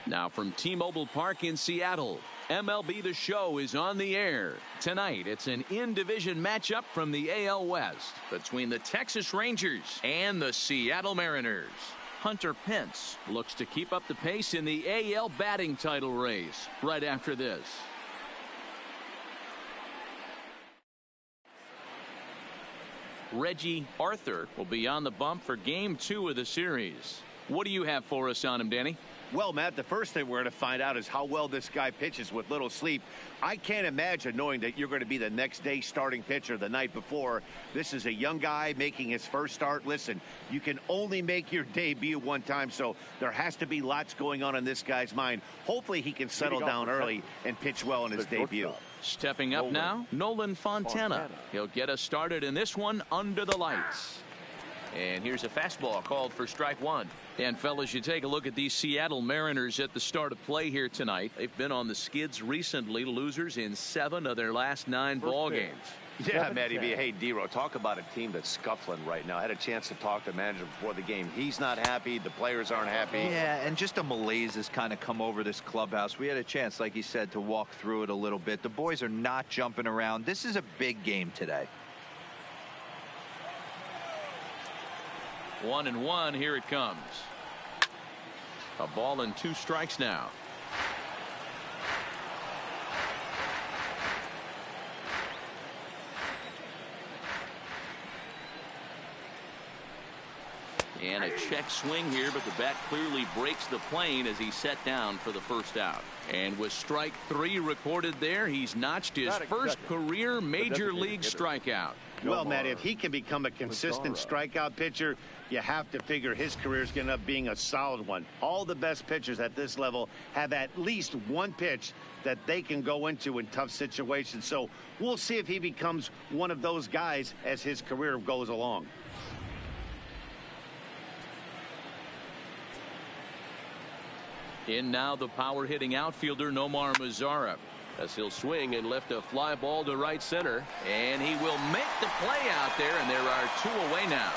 Now from T-Mobile Park in Seattle, MLB The Show is on the air. Tonight, it's an in-division matchup from the AL West between the Texas Rangers and the Seattle Mariners. Hunter Pence looks to keep up the pace in the AL batting title race right after this. Reggie Arthur will be on the bump for Game 2 of the series. What do you have for us on him, Danny? Well, Matt, the first thing we're going to find out is how well this guy pitches with little sleep. I can't imagine knowing that you're going to be the next day starting pitcher the night before. This is a young guy making his first start. Listen, you can only make your debut one time, so there has to be lots going on in this guy's mind. Hopefully he can settle down early and pitch well in his debut. Stepping up now, Nolan Fontana. He'll get us started in this one under the lights. And here's a fastball called for strike one. And fellas, you take a look at these Seattle Mariners at the start of play here tonight. They've been on the skids recently, losers in 7 of their last 9 ball games. Yeah, Matty B. Hey, D-Row, talk about a team that's scuffling right now. I had a chance to talk to the manager before the game. He's not happy. The players aren't happy. Yeah, and just a malaise has kind of come over this clubhouse. We had a chance, like you said, to walk through it a little bit. The boys are not jumping around. This is a big game today. 1-1, here it comes. A ball and 2 strikes now. And a check swing here, but the bat clearly breaks the plane as he's set down for the first out. And with strike 3 recorded there, he's notched his first career major league strikeout. Well, Matt, if he can become a consistent strikeout pitcher, you have to figure his career is going to end up being a solid one. All the best pitchers at this level have at least one pitch that they can go into in tough situations. So we'll see if he becomes one of those guys as his career goes along. In now the power hitting outfielder Nomar Mazara, as he'll swing and lift a fly ball to right center, and he will make the play out there, and there are 2 away now.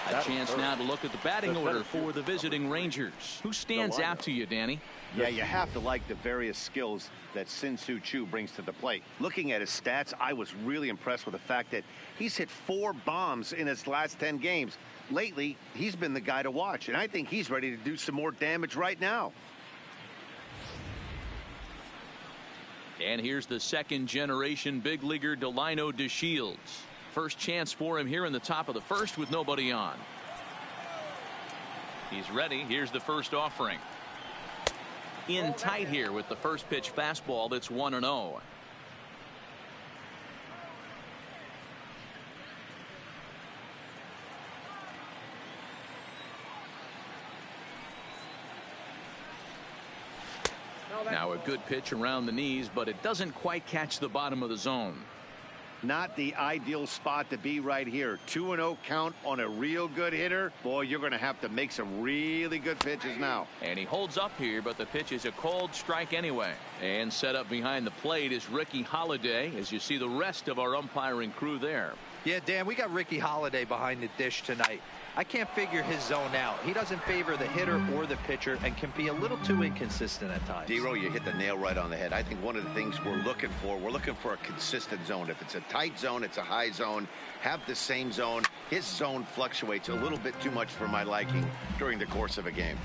A chance now to look at the batting order for the visiting Rangers. Who stands out to you, Danny? Yeah, you have to like the various skills that Sin-Soo Choo brings to the plate. Looking at his stats, I was really impressed with the fact that he's hit 4 bombs in his last 10 games. Lately, he's been the guy to watch, and I think he's ready to do some more damage right now. And here's the second-generation big leaguer Delino DeShields. First chance for him here in the top of the first with nobody on. He's ready. Here's the first offering. In tight here with the first pitch fastball. That's 1-0. Now a good pitch around the knees, but it doesn't quite catch the bottom of the zone. Not the ideal spot to be right here. 2-0 count on a real good hitter. Boy, you're going to have to make some really good pitches now. And he holds up here, but the pitch is a cold strike anyway. And set up behind the plate is Ricky Holiday, as you see the rest of our umpiring crew there. Yeah, Dan, we got Ricky Holiday behind the dish tonight. I can't figure his zone out. He doesn't favor the hitter or the pitcher and can be a little too inconsistent at times. D-Row, you hit the nail right on the head. I think one of the things we're looking for a consistent zone. If it's a tight zone, it's a high zone. Have the same zone. His zone fluctuates a little bit too much for my liking during the course of a game.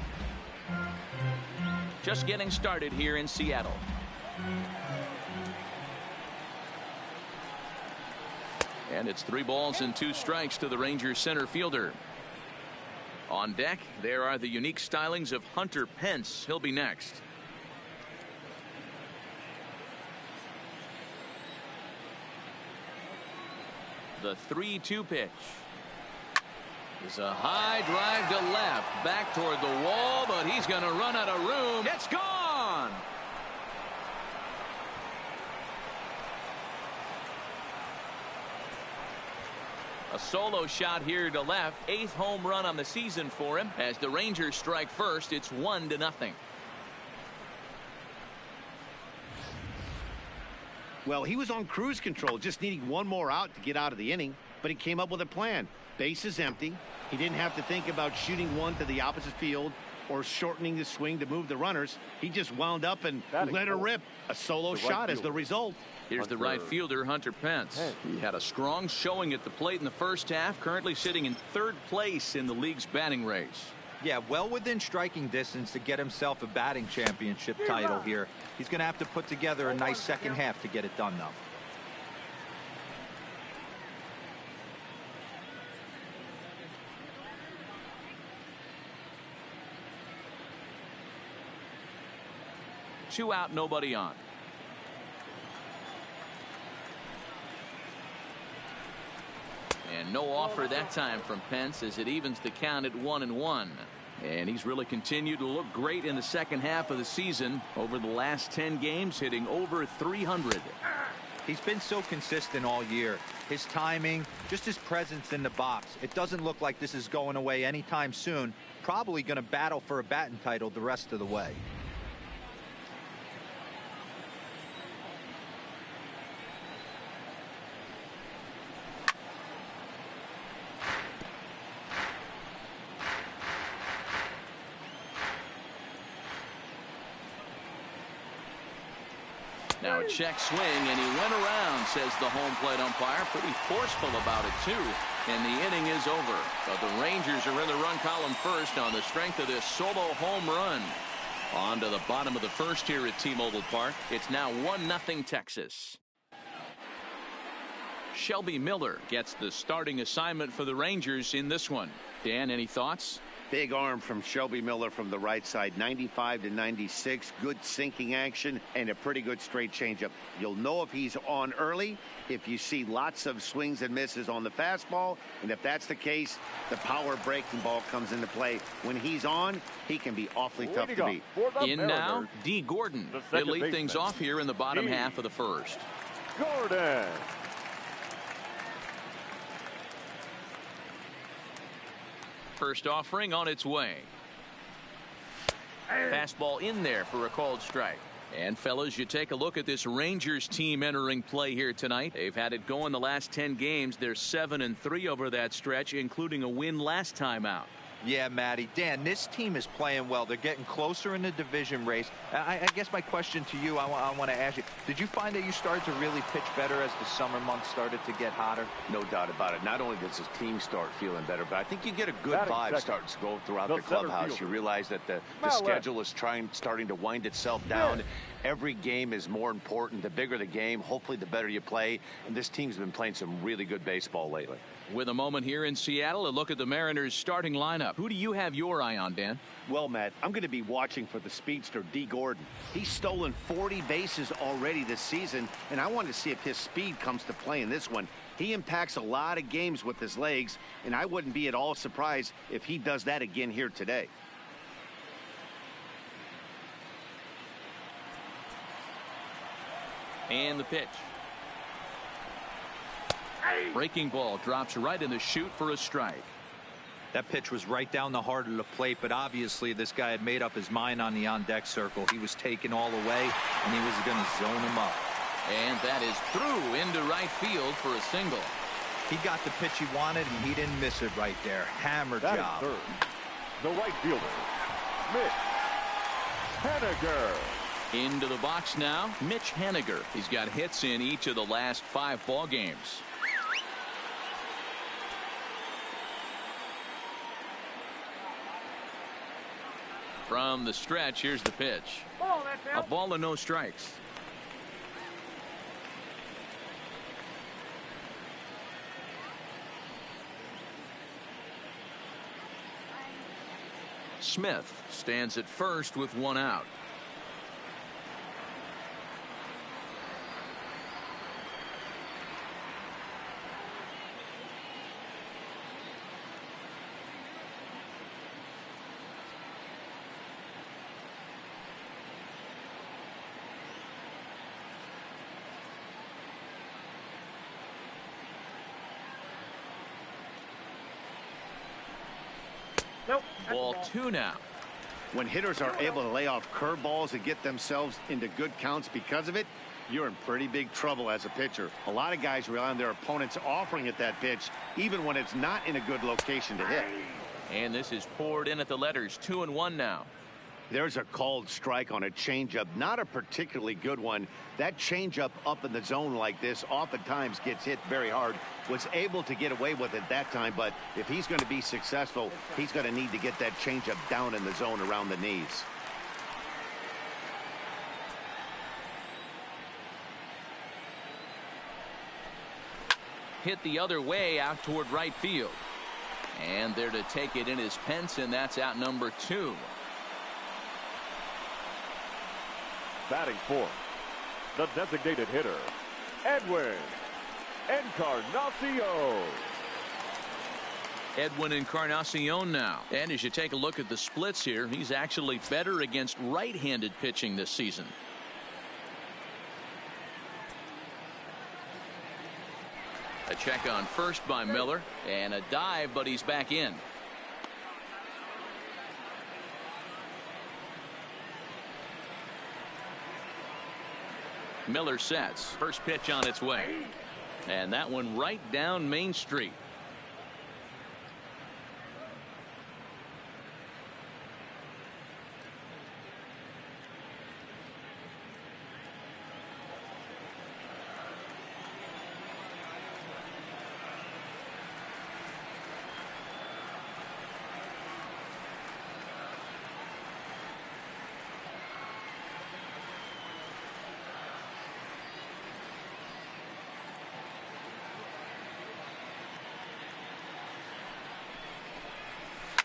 Just getting started here in Seattle. And it's 3 balls and 2 strikes to the Rangers center fielder. On deck, there are the unique stylings of Hunter Pence. He'll be next. The 3-2 pitch is a high drive to left, back toward the wall, but he's going to run out of room. It's gone. A solo shot here to left. 8th home run on the season for him. As the Rangers strike first, it's 1-0. Well, he was on cruise control, just needing one more out to get out of the inning. but he came up with a plan. Base is empty. He didn't have to think about shooting one to the opposite field or shortening the swing to move the runners. He just wound up and let her rip. A solo shot is the result. Here's the right fielder, Hunter Pence. He had a strong showing at the plate in the first half, currently sitting in third place in the league's batting race. Yeah, well within striking distance to get himself a batting championship title here. He's going to have to put together a nice second half to get it done, though. Two out, nobody on. And no offer that time from Pence as it evens the count at 1-1. And he's really continued to look great in the second half of the season. Over the last 10 games, hitting over 300. He's been so consistent all year. His timing, just his presence in the box. It doesn't look like this is going away anytime soon. Probably going to battle for a batting title the rest of the way. Now a check swing, and he went around, says the home plate umpire. Pretty forceful about it, too. And the inning is over. But the Rangers are in the run column first on the strength of this solo home run. On to the bottom of the first here at T-Mobile Park. It's now 1-0 Texas. Shelby Miller gets the starting assignment for the Rangers in this one. Dan, any thoughts? Big arm from Shelby Miller from the right side, 95 to 96. Good sinking action and a pretty good straight changeup. You'll know if he's on early if you see lots of swings and misses on the fastball. And if that's the case, the power breaking ball comes into play. When he's on, he can be awfully tough to beat. In now, D. Gordon. He'll lead things off here in the bottom half of the first. Gordon. First offering on its way. Fastball in there for a called strike. And fellas, you take a look at this Rangers team entering play here tonight. They've had it going the last 10 games. They're 7-3 over that stretch, including a win last time out. Yeah, Matty. Dan, this team is playing well. They're getting closer in the division race. I guess my question to you, I want to ask you, did you find that you started to really pitch better as the summer months started to get hotter? No doubt about it. Not only does his team start feeling better, but I think you get a good vibe starting to go throughout the clubhouse. You realize that the schedule is starting to wind itself down. Every game is more important. The bigger the game, hopefully the better you play. And this team's been playing some really good baseball lately. With a moment here in Seattle, a look at the Mariners' starting lineup. Who do you have your eye on, Dan? Well, Matt, I'm going to be watching for the speedster, D. Gordon. He's stolen 40 bases already this season, and I want to see if his speed comes to play in this one. He impacts a lot of games with his legs, and I wouldn't be at all surprised if he does that again here today. And the pitch. Breaking ball drops right in the chute for a strike. That pitch was right down the heart of the plate, but obviously this guy had made up his mind on the on-deck circle. He was taken all the way, and he was going to zone him up. And that is through into right field for a single. He got the pitch he wanted, and he didn't miss it right there. Hammer job. Third. The right fielder, Mitch Haniger. Into the box now, Mitch Haniger. He's got hits in each of the last 5 ball games. From the stretch, here's the pitch. A ball and no strikes. Smith stands at first with 1 out. Ball 2 now. When hitters are able to lay off curveballs and get themselves into good counts because of it, you're in pretty big trouble as a pitcher. A lot of guys rely on their opponents offering at that pitch, even when it's not in a good location to hit. And this is poured in at the letters. 2-1 now. There's a called strike on a changeup, not a particularly good one. That changeup up in the zone like this oftentimes gets hit very hard. Was able to get away with it that time, but if he's going to be successful, he's going to need to get that changeup down in the zone around the knees. Hit the other way out toward right field. And there to take it in is Pence, and that's out number 2. Batting fourth, the designated hitter, Edwin Encarnacion. Edwin Encarnacion now. And as you take a look at the splits here, he's actually better against right-handed pitching this season. A check on first by Miller, and a dive, but he's back in. Miller sets. First pitch on its way. And that one right down Main Street.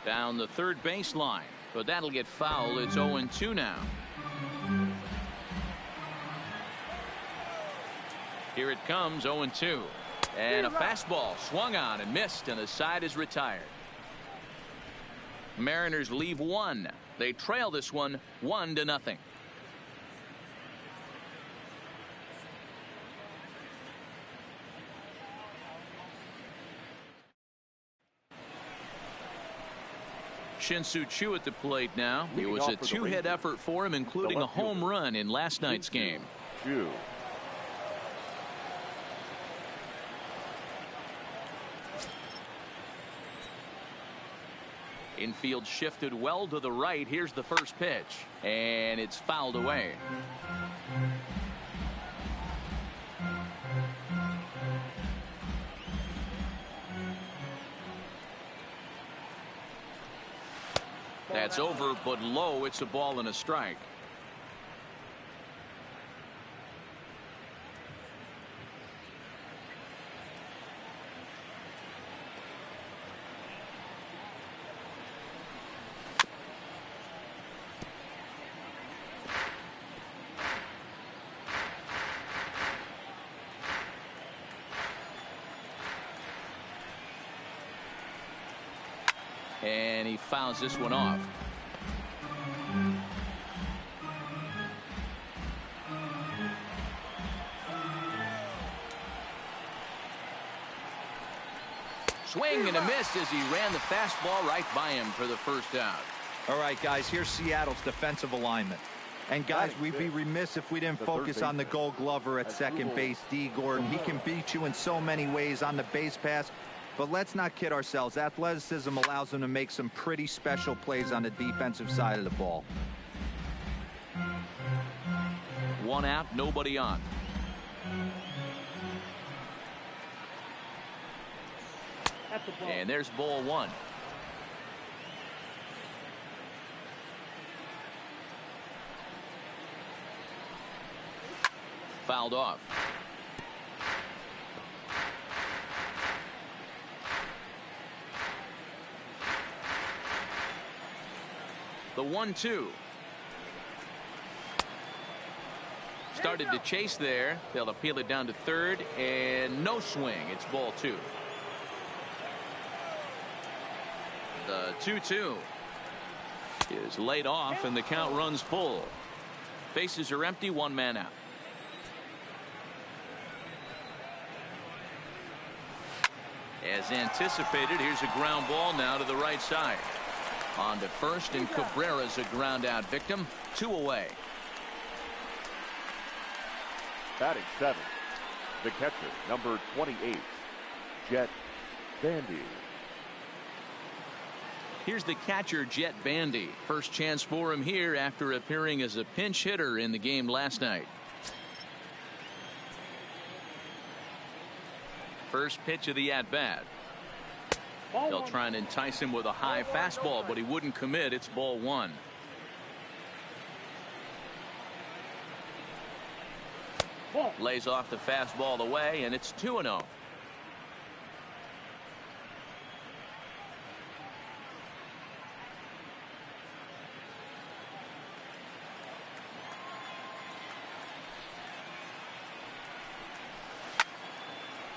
Down the third baseline, but that'll get foul. It's 0-2 now. Here it comes, 0-2. And a fastball swung on and missed, and the side is retired. Mariners leave one. They trail this one 1-0. Shin-Soo Choo at the plate now. It was a 2-hit effort for him, including a home run in last night's game. Infield shifted well to the right. Here's the first pitch, and it's fouled away. That's over, but low. It's a ball and a strike. And he fouls this one off. Swing and a miss as he ran the fastball right by him for the first out. All right, guys, here's Seattle's defensive alignment. And, guys, we'd be remiss if we didn't focus on the Gold Glover at second base, D. Gordon. He can beat you in so many ways on the base pass. But let's not kid ourselves. Athleticism allows him to make some pretty special plays on the defensive side of the ball. One out, nobody on. And there's ball one. Fouled off. The 1-2. Started to chase there. They'll appeal it down to third, and no swing. It's ball 2. The 2-2 is laid off, and the count runs full. Bases are empty, one man out. As anticipated, here's a ground ball now to the right side. On to first, and Cabrera's a ground out victim. 2 away. Batting 7th, the catcher, number 28, Jet Bandy. Here's the catcher, Jet Bandy. First chance for him here after appearing as a pinch hitter in the game last night. First pitch of the at-bat. They'll try and entice him with a high fastball, but he wouldn't commit. It's ball 1. Lays off the fastball away, and it's 2-0.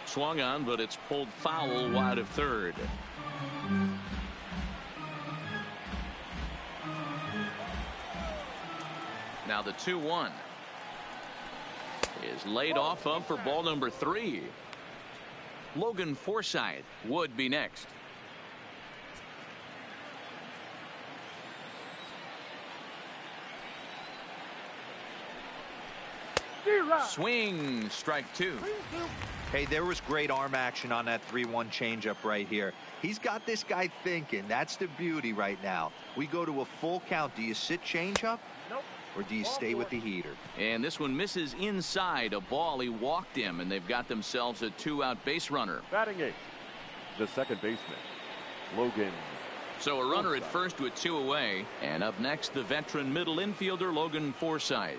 Swung on, but it's pulled foul wide of third. Now the 2-1 is laid off up for ball number 3. Logan Forsythe would be next. Swing, strike 2. Hey, there was great arm action on that 3-1 changeup right here. He's got this guy thinking. That's the beauty right now. We go to a full count. Do you sit changeup? Nope. Or do you stay with the heater? And this one misses inside a ball. He walked him, and they've got themselves a 2-out base runner. Batting 8th, the second baseman, Logan. So a runner at first with 2 away. And up next, the veteran middle infielder, Logan Forsythe.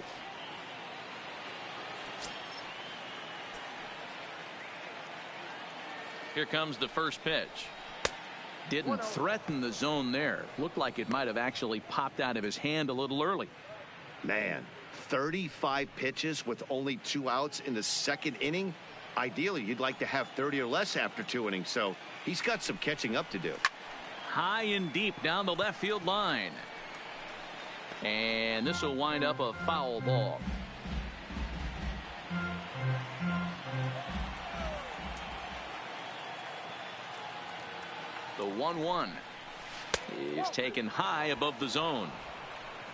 Here comes the first pitch. Didn't threaten the zone there. Looked like it might have actually popped out of his hand a little early. Man, 35 pitches with only 2 outs in the second inning. Ideally, you'd like to have 30 or less after 2 innings, so he's got some catching up to do. High and deep down the left field line. And this will wind up a foul ball. The 1-1 is taken high above the zone.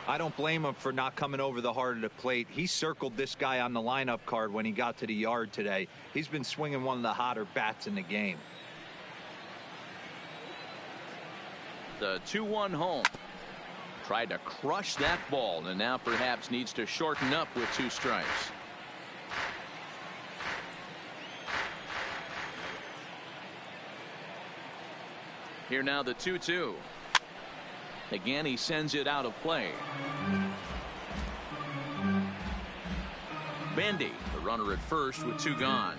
I don't blame him for not coming over the heart of the plate. He circled this guy on the lineup card when he got to the yard today. He's been swinging one of the hotter bats in the game. The 2-1 home. Tried to crush that ball, and now perhaps needs to shorten up with 2 strikes. Here now the 2-2. Again, he sends it out of play. Bandy, the runner at first with 2 gone.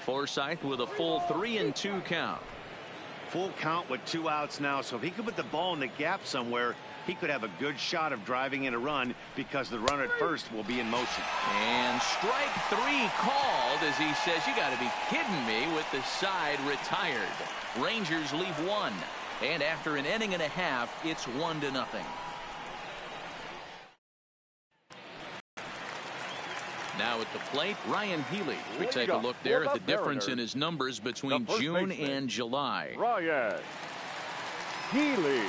Forsythe with a full 3-2 count. Full count with 2 outs now, so if he could put the ball in the gap somewhere, he could have a good shot of driving in a run because the runner at first will be in motion. And strike 3 called as he says, you got to be kidding me, with the side retired. Rangers leave 1. And after an inning and a half, it's 1-0. Now at the plate, Ryan Healy. We take a look there at the difference in his numbers between June and July. Ryan Healy.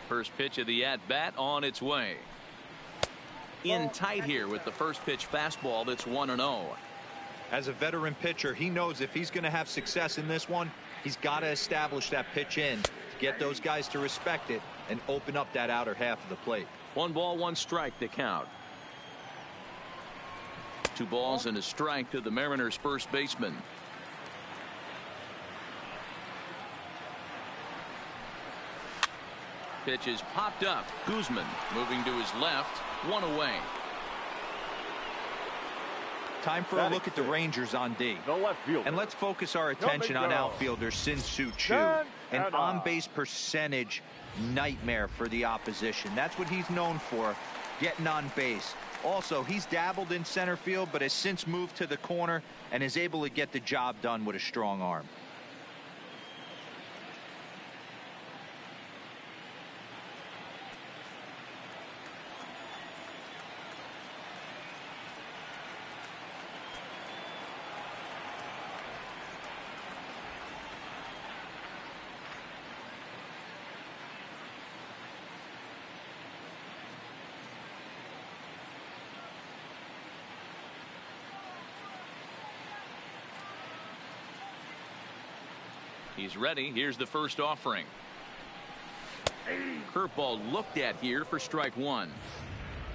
First pitch of the at-bat on its way. In tight here with the first pitch fastball. That's 1-0. As a veteran pitcher, he knows if he's going to have success in this one, he's got to establish that pitch in, get those guys to respect it, and open up that outer half of the plate. 1 ball, 1 strike to count. 2 balls and a strike to the Mariners' first baseman. Pitch is popped up. Guzman moving to his left. 1 away. Time for a look at the Rangers on D. The left fielder. And let's focus our attention on outfielder Sin-Soo Choo. an on-base percentage nightmare for the opposition. That's what he's known for, getting on base. Also, he's dabbled in center field, but has since moved to the corner and is able to get the job done with a strong arm. He's ready. Here's the first offering. Curveball looked at here for strike one.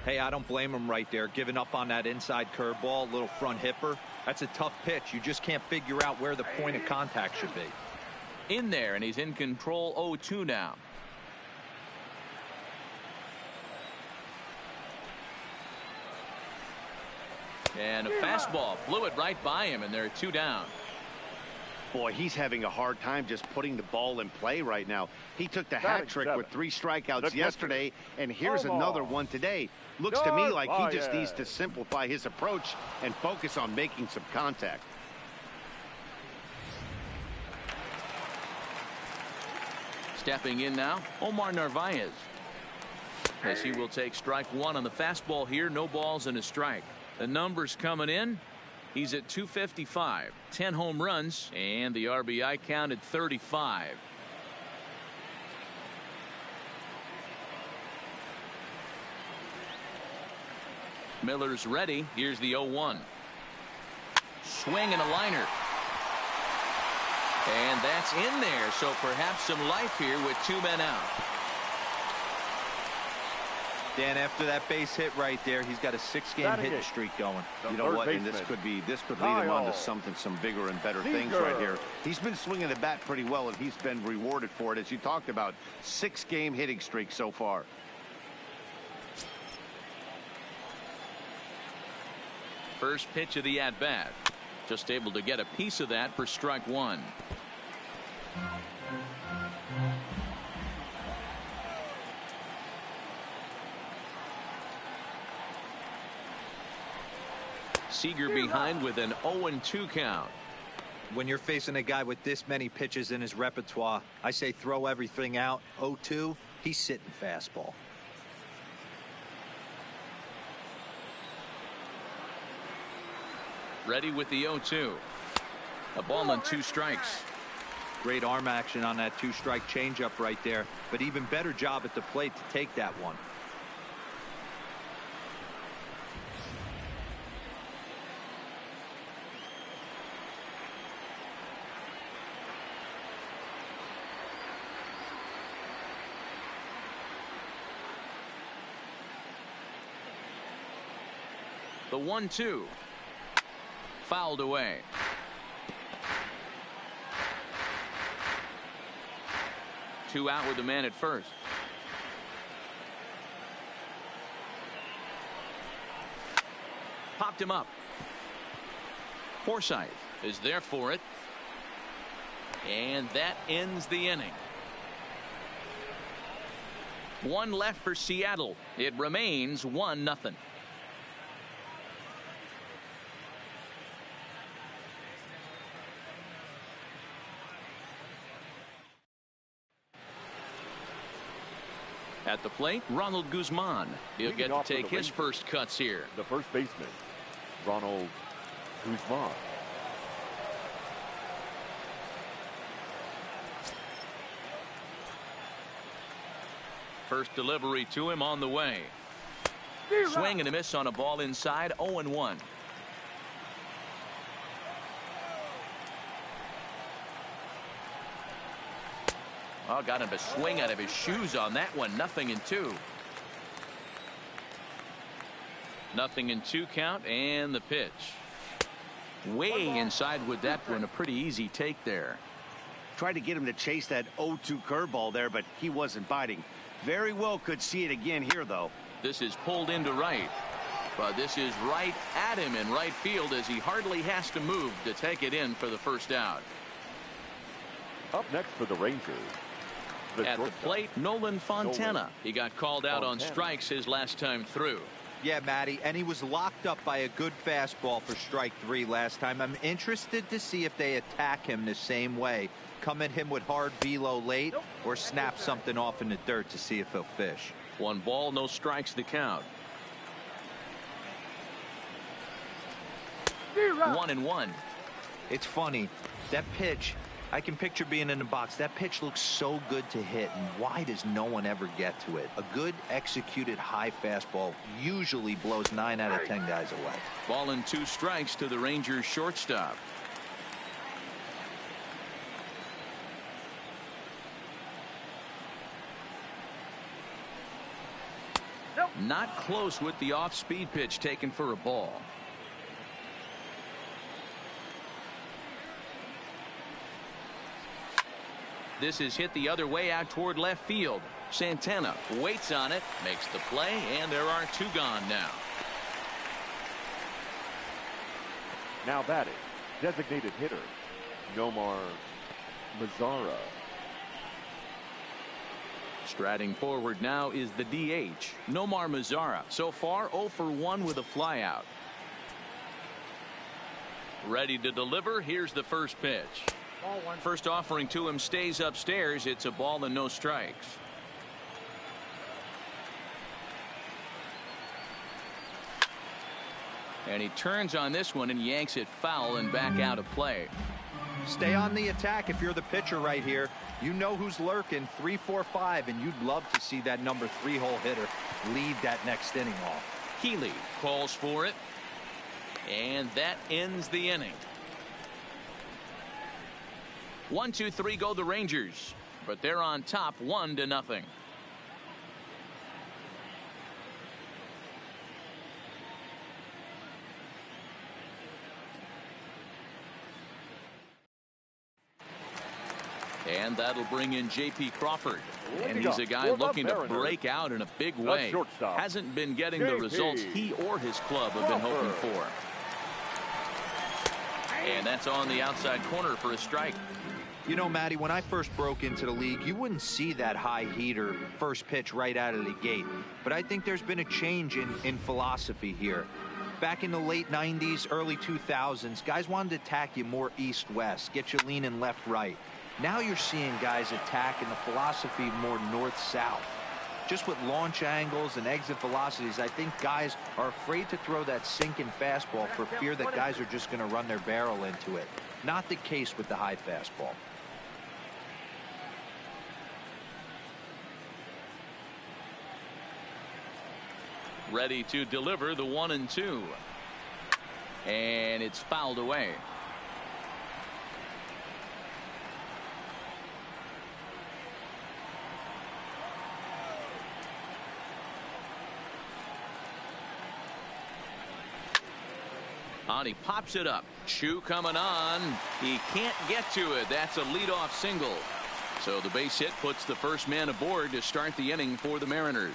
Hey, I don't blame him right there, giving up on that inside curveball, little front hipper. That's a tough pitch. You just can't figure out where the point of contact should be. In there, and he's in control. 0-2 now. And a fastball blew it right by him, and they're 2 down. Boy, he's having a hard time just putting the ball in play right now. He took the hat trick with 3 strikeouts yesterday, and here's another one today. Looks to me like he just needs to simplify his approach and focus on making some contact. Stepping in now, Omar Narvaez. As he will take strike one on the fastball here. No balls and a strike. The numbers coming in. He's at 255, 10 home runs, and the RBI counted 35. Miller's ready. Here's the 0-1. Swing and a liner. And that's in there, so perhaps some life here with 2 men out. Dan, after that base hit right there, he's got a 6-game hitting streak going. You know what? And this could lead him on to some bigger and better things right here. He's been swinging the bat pretty well, and he's been rewarded for it, as you talked about. 6-game hitting streak so far. First pitch of the at-bat. Just able to get a piece of that for strike one. Seager behind with an 0-2 count. When you're facing a guy with this many pitches in his repertoire, I say throw everything out. 0-2, he's sitting fastball. Ready with the 0-2. A ball and 2 strikes. Great arm action on that 2-strike changeup right there, but even better job at the plate to take that one. The 1-2. Fouled away. Two out with the man at first. Popped him up. Forsythe is there for it. And that ends the inning. 1 left for Seattle. It remains 1-0. At the plate, Ronald Guzman. He'll get to take his first cuts here. The first baseman, Ronald Guzman. First delivery to him on the way. Swing and a miss on a ball inside. 0-1. Oh, got him to swing out of his shoes on that one. 0-2. 0-2 count, and the pitch. Way inside with that one. A pretty easy take there. Tried to get him to chase that 0-2 curveball there, but he wasn't biting. Very well could see it again here, though. This is pulled into right. But this is right at him in right field as he hardly has to move to take it in for the first out. Up next for the Rangers. At the plate, Nolan Fontana. He got called out on strikes his last time through. Yeah, Matty, and he was locked up by a good fastball for strike 3 last time. I'm interested to see if they attack him the same way. Come at him with hard velo late or snap something off in the dirt to see if he'll fish. 1 ball, no strikes the count. 1-1. It's funny. That pitch, I can picture being in the box. That pitch looks so good to hit, and why does no one ever get to it? A good executed high fastball usually blows 9 out of 10 guys away. Ball and 2 strikes to the Rangers shortstop. Not close with the off-speed pitch taken for a ball. This is hit the other way out toward left field. Santana waits on it, makes the play, and there are 2 gone now. Now batting, designated hitter, Nomar Mazara. Striding forward now is the DH, Nomar Mazara. So far, 0 for 1 with a flyout. Ready to deliver. Here's the first pitch. First offering to him stays upstairs. It's a ball and no strikes. And he turns on this one and yanks it foul and back out of play. Stay on the attack if you're the pitcher right here. You know who's lurking, 3, 4, 5, and you'd love to see that number 3-hole hitter lead that next inning off. Healy calls for it, and that ends the inning. 1, 2, 3 go the Rangers, but they're on top 1-0. And that'll bring in J.P. Crawford. And he's a guy looking to break out in a big way. Hasn't been getting the results he or his club have been hoping for. And that's on the outside corner for a strike. You know, Matty, when I first broke into the league, you wouldn't see that high heater first pitch right out of the gate. But I think there's been a change in philosophy here. Back in the late 90s, early 2000s, guys wanted to attack you more east-west, get you leaning left-right. Now you're seeing guys attacking the philosophy more north-south. Just with launch angles and exit velocities, I think guys are afraid to throw that sinking fastball for fear that guys are just going to run their barrel into it. Not the case with the high fastball. Ready to deliver the 1-2. And it's fouled away. On, he pops it up. Chu coming on. He can't get to it. That's a leadoff single. So the base hit puts the first man aboard to start the inning for the Mariners.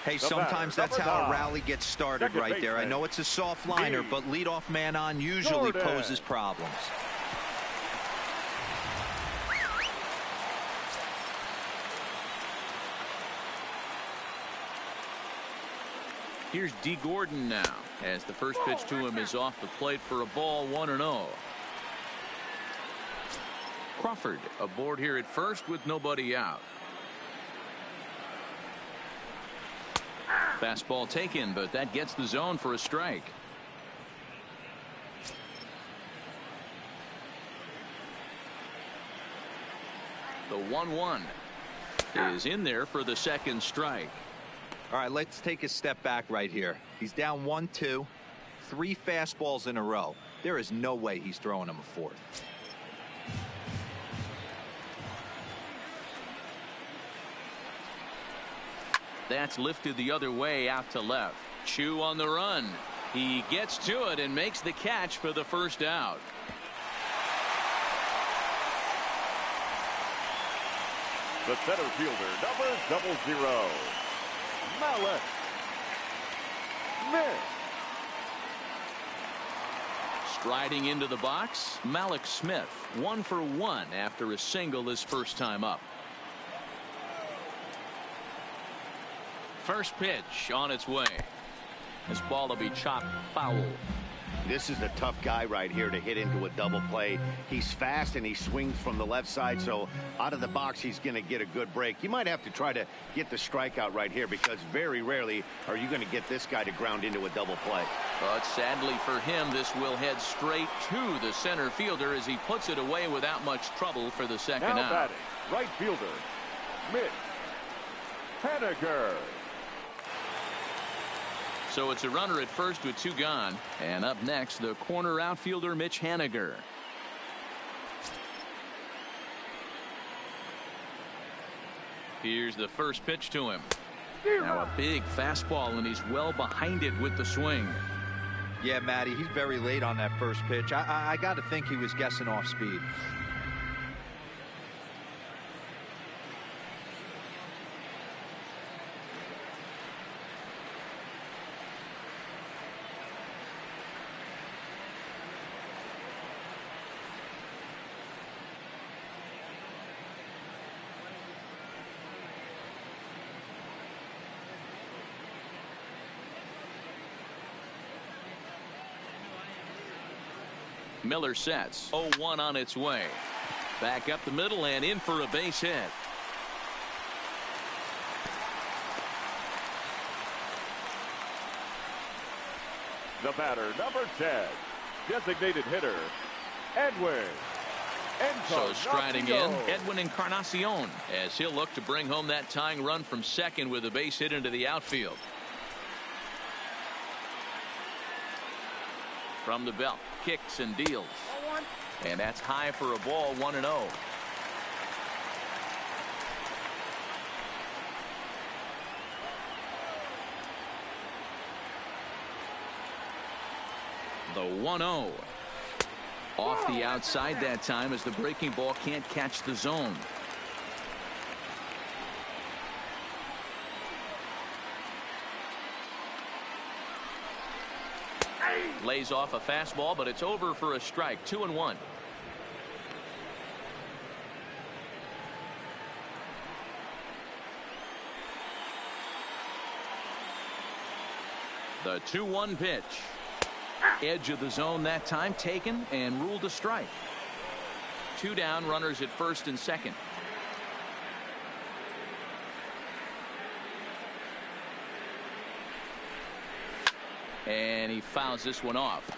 Hey, sometimes that's how a rally gets started right there. I know it's a soft liner, but leadoff man on usually poses problems. Here's D. Gordon now, as the first pitch to him is off the plate for a ball, 1-0. Crawford aboard here at first with nobody out. Fastball taken, but that gets the zone for a strike. The 1-1 is in there for the second strike. All right, let's take a step back right here. He's down 1-2, 3 fastballs in a row. There is no way he's throwing him a fourth. That's lifted the other way out to left. Chu on the run. He gets to it and makes the catch for the first out. The center fielder, number 00, Malik. Riding into the box, Malik Smith, 1 for 1 after a single his first time up. First pitch on its way. This ball will be chopped foul. This is the tough guy right here to hit into a double play. He's fast and he swings from the left side, so out of the box he's going to get a good break. You might have to try to get the strikeout right here because very rarely are you going to get this guy to ground into a double play. But sadly for him, this will head straight to the center fielder as he puts it away without much trouble for the second now out. Batting, right fielder, Mitch Haniger. So it's a runner at first with 2 gone. And up next, the corner outfielder, Mitch Haniger. Here's the first pitch to him. Now a big fastball, and he's well behind it with the swing. Yeah, Matty, he's very late on that first pitch. I got to think he was guessing off speed. Miller sets. 0-1 on its way. Back up the middle and in for a base hit. The batter, number 10, designated hitter, Edwin. So striding in, Edwin Encarnacion, as he'll look to bring home that tying run from second with a base hit into the outfield. From the belt, kicks and deals. And that's high for a ball, 1-0. The 1-0. Off the outside that time as the breaking ball can't catch the zone. Lays off a fastball, but it's over for a strike. 2-1. The 2-1 pitch. Edge of the zone that time, taken and ruled a strike. 2 down, runners at first and second. And he fouls this one off.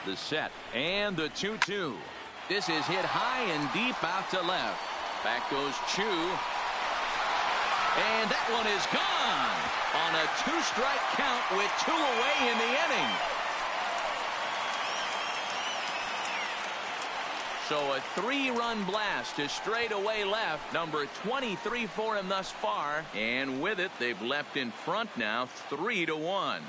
The set and the 2-2. This is hit high and deep out to left. Back goes Chu. And that one is gone on a 2-strike count with 2 away in the inning. So a 3-run blast to straightaway left. Number 23 for him thus far. And with it, they've leapt in front now 3-1.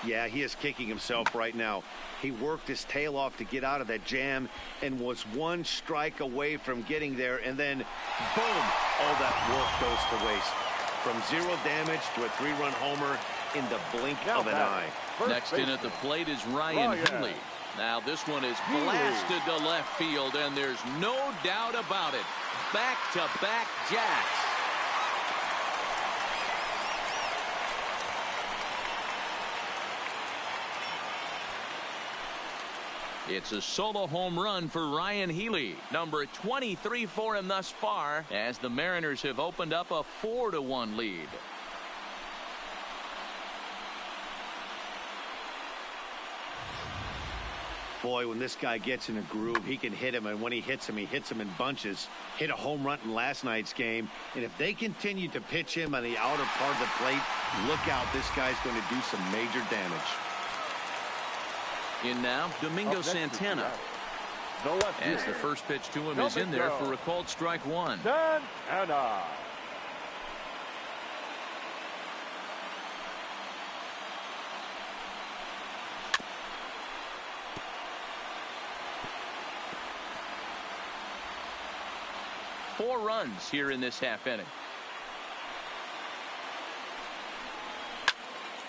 Yeah, he is kicking himself right now. He worked his tail off to get out of that jam and was 1 strike away from getting there. And then, boom, all that work goes to waste. From 0 damage to a 3-run homer in the blink of an eye. Next in at the plate is Ryan Healy. Now this one is blasted to left field, and there's no doubt about it. Back-to-back jacks. It's a solo home run for Ryan Healy, number 23 for him thus far, as the Mariners have opened up a 4-1 lead. Boy, when this guy gets in a groove, he can hit him, and when he hits him in bunches. Hit a home run in last night's game, and if they continue to pitch him on the outer part of the plate, look out, this guy's going to do some major damage. In now, Domingo Santana. As the first pitch to him is in there for a called strike 1. Santana. 4 runs here in this half inning.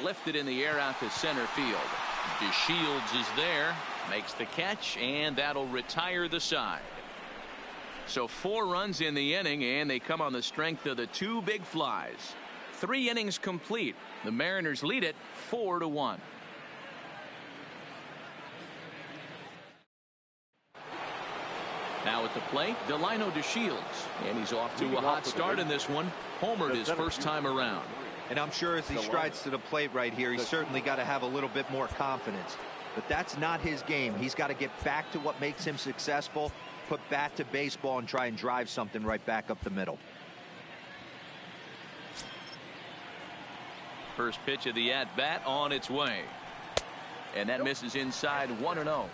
Lifted in the air out to center field. DeShields is there, makes the catch, and that'll retire the side. So 4 runs in the inning, and they come on the strength of the 2 big flies. 3 innings complete. The Mariners lead it 4-1. Now at the plate, Delino DeShields, and he's off to a hot start in this one. Homered his first time around. And I'm sure as he strides to the plate right here, he's certainly got to have a little bit more confidence. But that's not his game. He's got to get back to what makes him successful, put bat to baseball, and try and drive something right back up the middle. First pitch of the at-bat on its way. And that misses inside 1-0.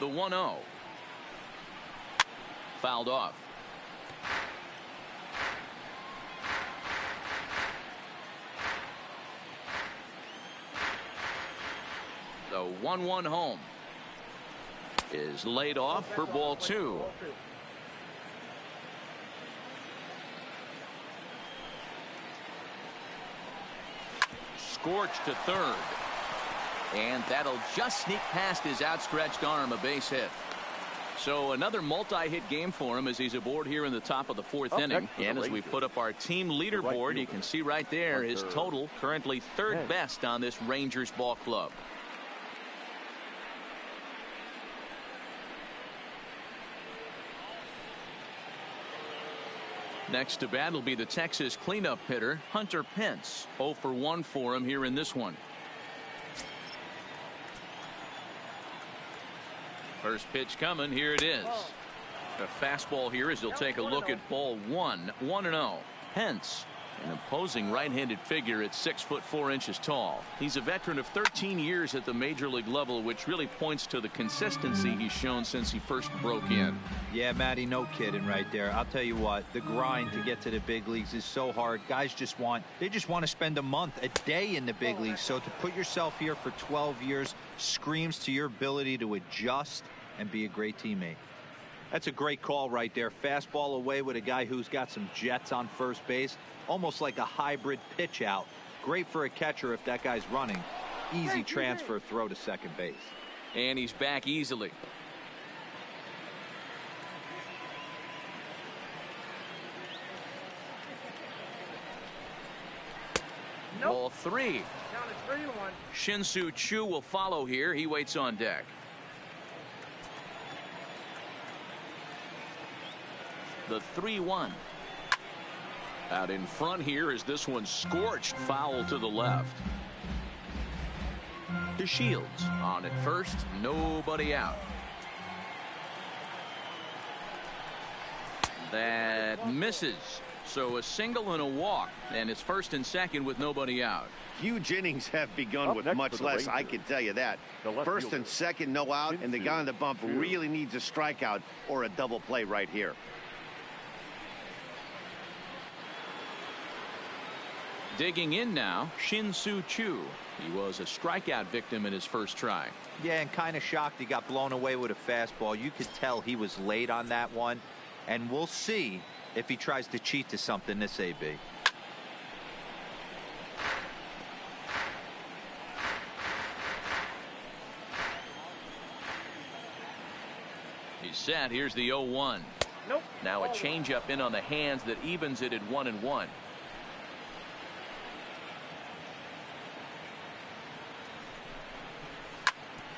The 1-0. Fouled off. The 1-1 home is laid off for ball 2. Scorched to third. And that'll just sneak past his outstretched arm, a base hit. So another multi-hit game for him as he's aboard here in the top of the 4th inning. And as we put up our team leaderboard, you can see right there his total, currently 3rd best on this Rangers ball club. Next to bat will be the Texas cleanup hitter, Hunter Pence. 0 for 1 for him here in this one. First pitch coming. Here it is. A fastball here as he'll take a look at ball 1. 1-0. Pence, an imposing right-handed figure at 6'4" tall. He's a veteran of 13 years at the major league level, which really points to the consistency he's shown since he first broke in. Yeah, Matty, no kidding right there. I'll tell you what, the grind to get to the big leagues is so hard. Guys just want to spend a month, a day in the big leagues. So to put yourself here for 12 years screams to your ability to adjust and be a great teammate. That's a great call right there. Fastball away with a guy who's got some jets on first base. Almost like a hybrid pitch out. Great for a catcher if that guy's running. Easy transfer throw to second base. And he's back easily. Nope. Ball 3. Down to 3-1. Shin-Soo Choo will follow here. He waits on deck. The 3-1. Out in front here is this one scorched foul to the left. DeShields on at first. Nobody out. That misses. So a single and a walk. And it's first and second with nobody out. Huge innings have begun with much less, I can tell you that. First and second, no out, and the guy on the bump really needs a strikeout or a double play right here. Digging in now, Shin-Soo Choo. He was a strikeout victim in his first try. Yeah, and kind of shocked he got blown away with a fastball. You could tell he was late on that one. And we'll see if he tries to cheat to something this AB. He's set. Here's the 0-1. Nope. Now a changeup in on the hands that evens it at 1-1.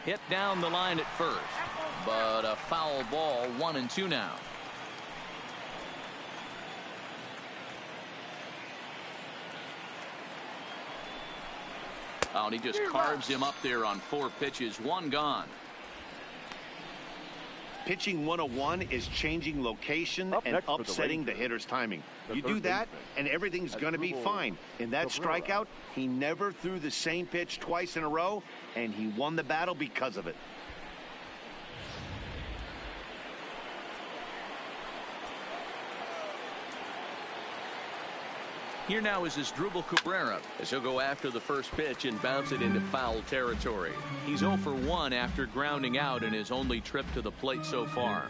Hit down the line at first, but a foul ball. 1-2 now. Oh, and he just carves him up there on 4 pitches. 1 gone. Pitching 101 is changing location and upsetting the hitter's timing. You do that, and everything's going to be fine. In that strikeout, he never threw the same pitch twice in a row, and he won the battle because of it. Here now is Asdrubal Cabrera as he'll go after the first pitch and bounce it into foul territory. He's 0 for 1 after grounding out in his only trip to the plate so far.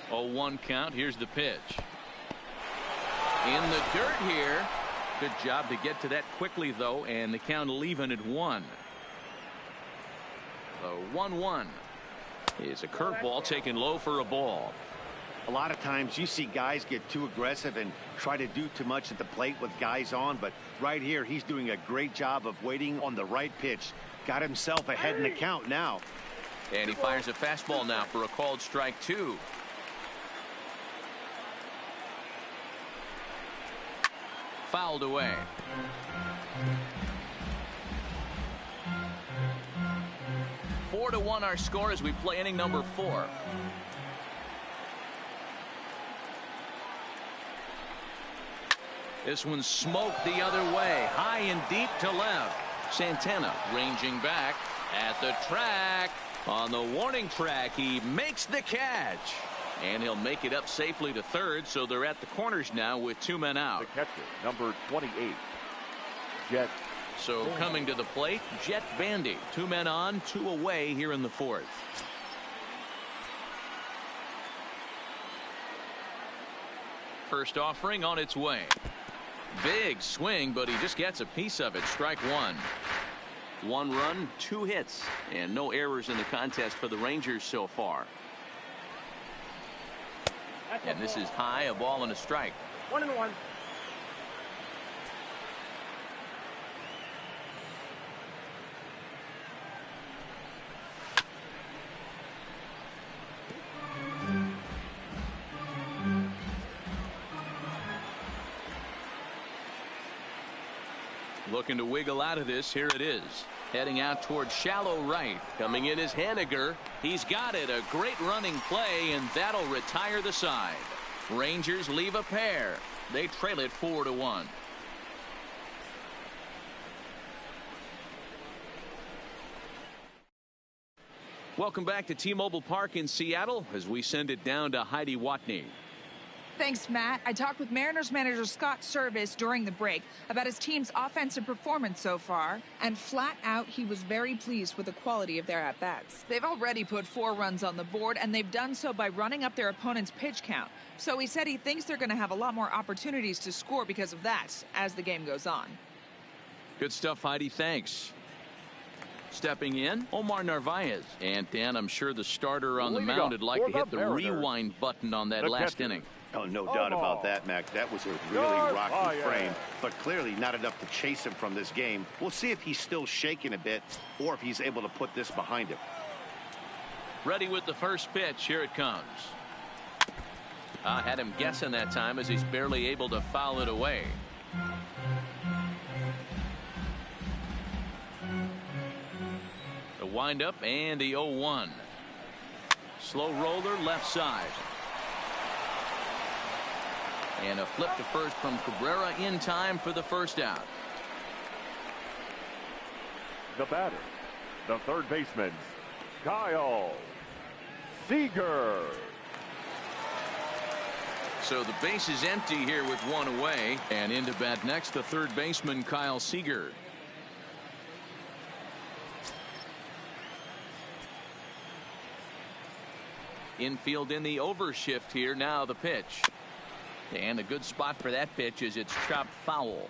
0-1 count. Here's the pitch. In the dirt here. Good job to get to that quickly, though, and the count will even at 1. The 1-1 is a curveball taken low for a ball. A lot of times you see guys get too aggressive and try to do too much at the plate with guys on, but right here he's doing a great job of waiting on the right pitch. Got himself ahead in the count now. And he fires a fastball now for a called strike 2. Fouled away. Four to 1 our score as we play inning number 4. This one's smoked the other way, high and deep to left. Santana ranging back at the track. On the warning track, he makes the catch. And he'll make it up safely to third, so they're at the corners now with 2 men out. The catcher, number 28, Jet. So coming to the plate, Jet Bandy. 2 men on, 2 away here in the 4th. First offering on its way. Big swing, but he just gets a piece of it. Strike 1. 1 run, 2 hits, and no errors in the contest for the Rangers so far. And this is high, a ball and a strike. 1-1. Looking to wiggle out of this. Here it is. Heading out towards shallow right. Coming in is Henniger. He's got it. A great running play, and that'll retire the side. Rangers leave a pair. They trail it 4-1. Welcome back to T-Mobile Park in Seattle as we send it down to Heidi Watney. Thanks, Matt. I talked with Mariners manager Scott Service during the break about his team's offensive performance so far, and flat out, he was very pleased with the quality of their at-bats. They've already put 4 runs on the board, and they've done so by running up their opponent's pitch count. So he said he thinks they're going to have a lot more opportunities to score because of that as the game goes on. Good stuff, Heidi. Thanks. Stepping in, Omar Narvaez. And Dan, I'm sure the starter on the mound would like to hit the rewind button on that last inning. Oh, no doubt about that, Mac. That was a really rocky frame, but clearly not enough to chase him from this game. We'll see if he's still shaking a bit or if he's able to put this behind him. Ready with the first pitch. Here it comes. Had him guessing that time as he's barely able to foul it away. The windup and the 0-1. Slow roller left side. And a flip to first from Cabrera in time for the first out. The batter, the third baseman, Kyle Seager. So the base is empty here with 1 away, and into bat next the third baseman Kyle Seager. Infield in the overshift here. Now the pitch. And a good spot for that pitch is it's chopped foul.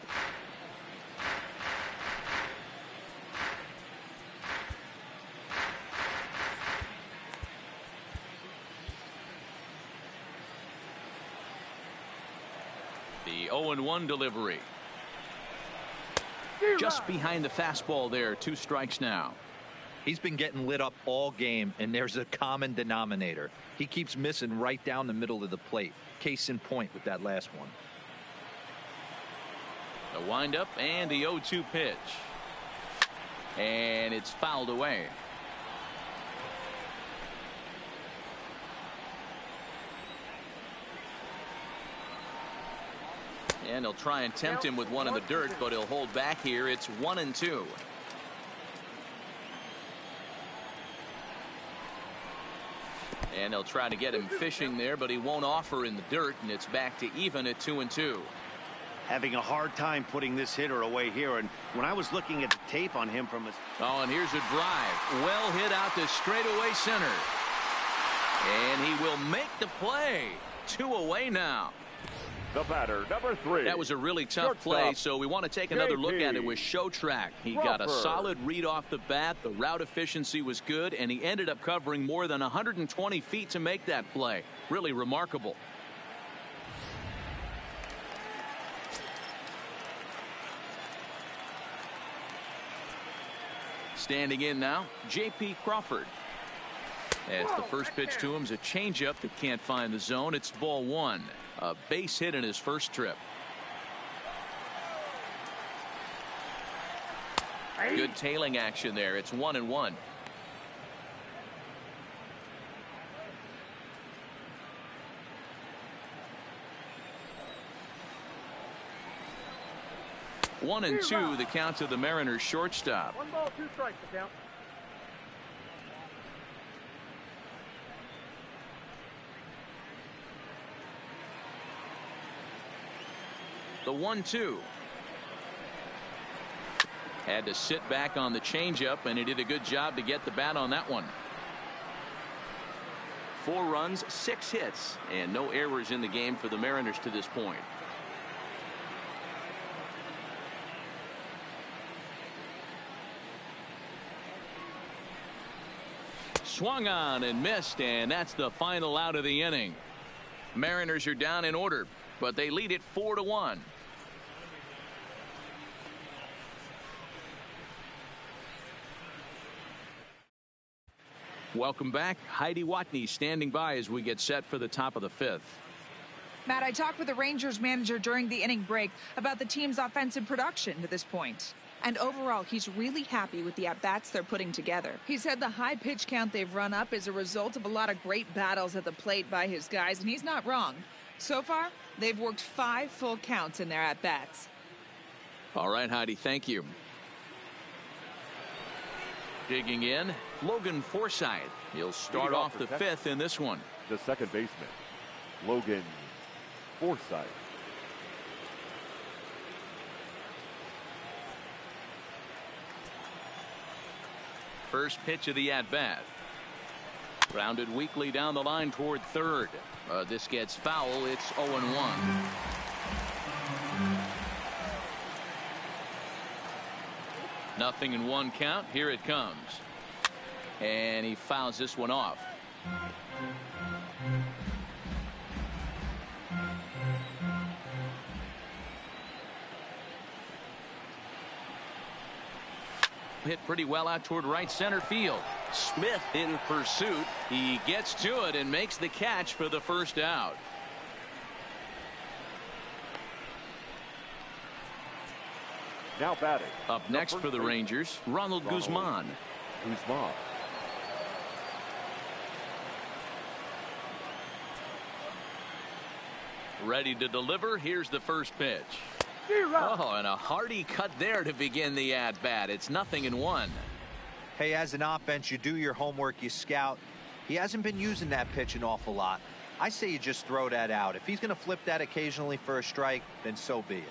The 0-1 delivery. Just behind the fastball there. 2 strikes now. He's been getting lit up all game, and there's a common denominator. He keeps missing right down the middle of the plate. Case in point with that last one. The windup and the 0-2 pitch. And it's fouled away. And he'll try and tempt him with one in the dirt, but he'll hold back here. It's 1-2. And they'll try to get him fishing there, but he won't offer in the dirt, and it's back to even at 2-2. Having a hard time putting this hitter away here, and when I was looking at the tape on him from his... Oh, and here's a drive. Well hit out to straightaway center. And he will make the play. 2 away now. The batter, number 3. That was a really tough play, so we want to take another look at it with Show Track. He got a solid read off the bat. The route efficiency was good, and he ended up covering more than 120 feet to make that play. Really remarkable. Standing in now, J.P. Crawford. As the first pitch to him is a changeup that can't find the zone. It's ball 1. A base hit in his first trip. Good tailing action there. It's 1-1. One and 2, the count to the Mariners shortstop. 1 ball, 2 strikes, the count. The 1-2. Had to sit back on the changeup, and he did a good job to get the bat on that one. 4 runs, 6 hits, and no errors in the game for the Mariners to this point. Swung on and missed, and that's the final out of the inning. Mariners are down in order, but they lead it 4-1. Welcome back. Heidi Watney standing by as we get set for the top of the 5th. Matt, I talked with the Rangers manager during the inning break about the team's offensive production to this point. And overall, he's really happy with the at-bats they're putting together. He said the high pitch count they've run up is a result of a lot of great battles at the plate by his guys, and he's not wrong. So far, they've worked 5 full counts in their at-bats. All right, Heidi, thank you. Digging in, Logan Forsythe. He'll start off the 5th in this one. The second baseman, Logan Forsythe. First pitch of the at-bat. Grounded weakly down the line toward third. This gets foul. It's 0-1. Nothing in 1 count. Here it comes. And he fouls this one off. Hit pretty well out toward right center field. Smith in pursuit. He gets to it and makes the catch for the first out. Now batting. Up next for the Rangers, Ronald Guzman. Guzman. Ready to deliver. Here's the first pitch. Oh, and a hearty cut there to begin the at-bat. It's 0-1. Hey, as an offense, you do your homework, you scout. He hasn't been using that pitch an awful lot. I say you just throw that out. If he's going to flip that occasionally for a strike, then so be it.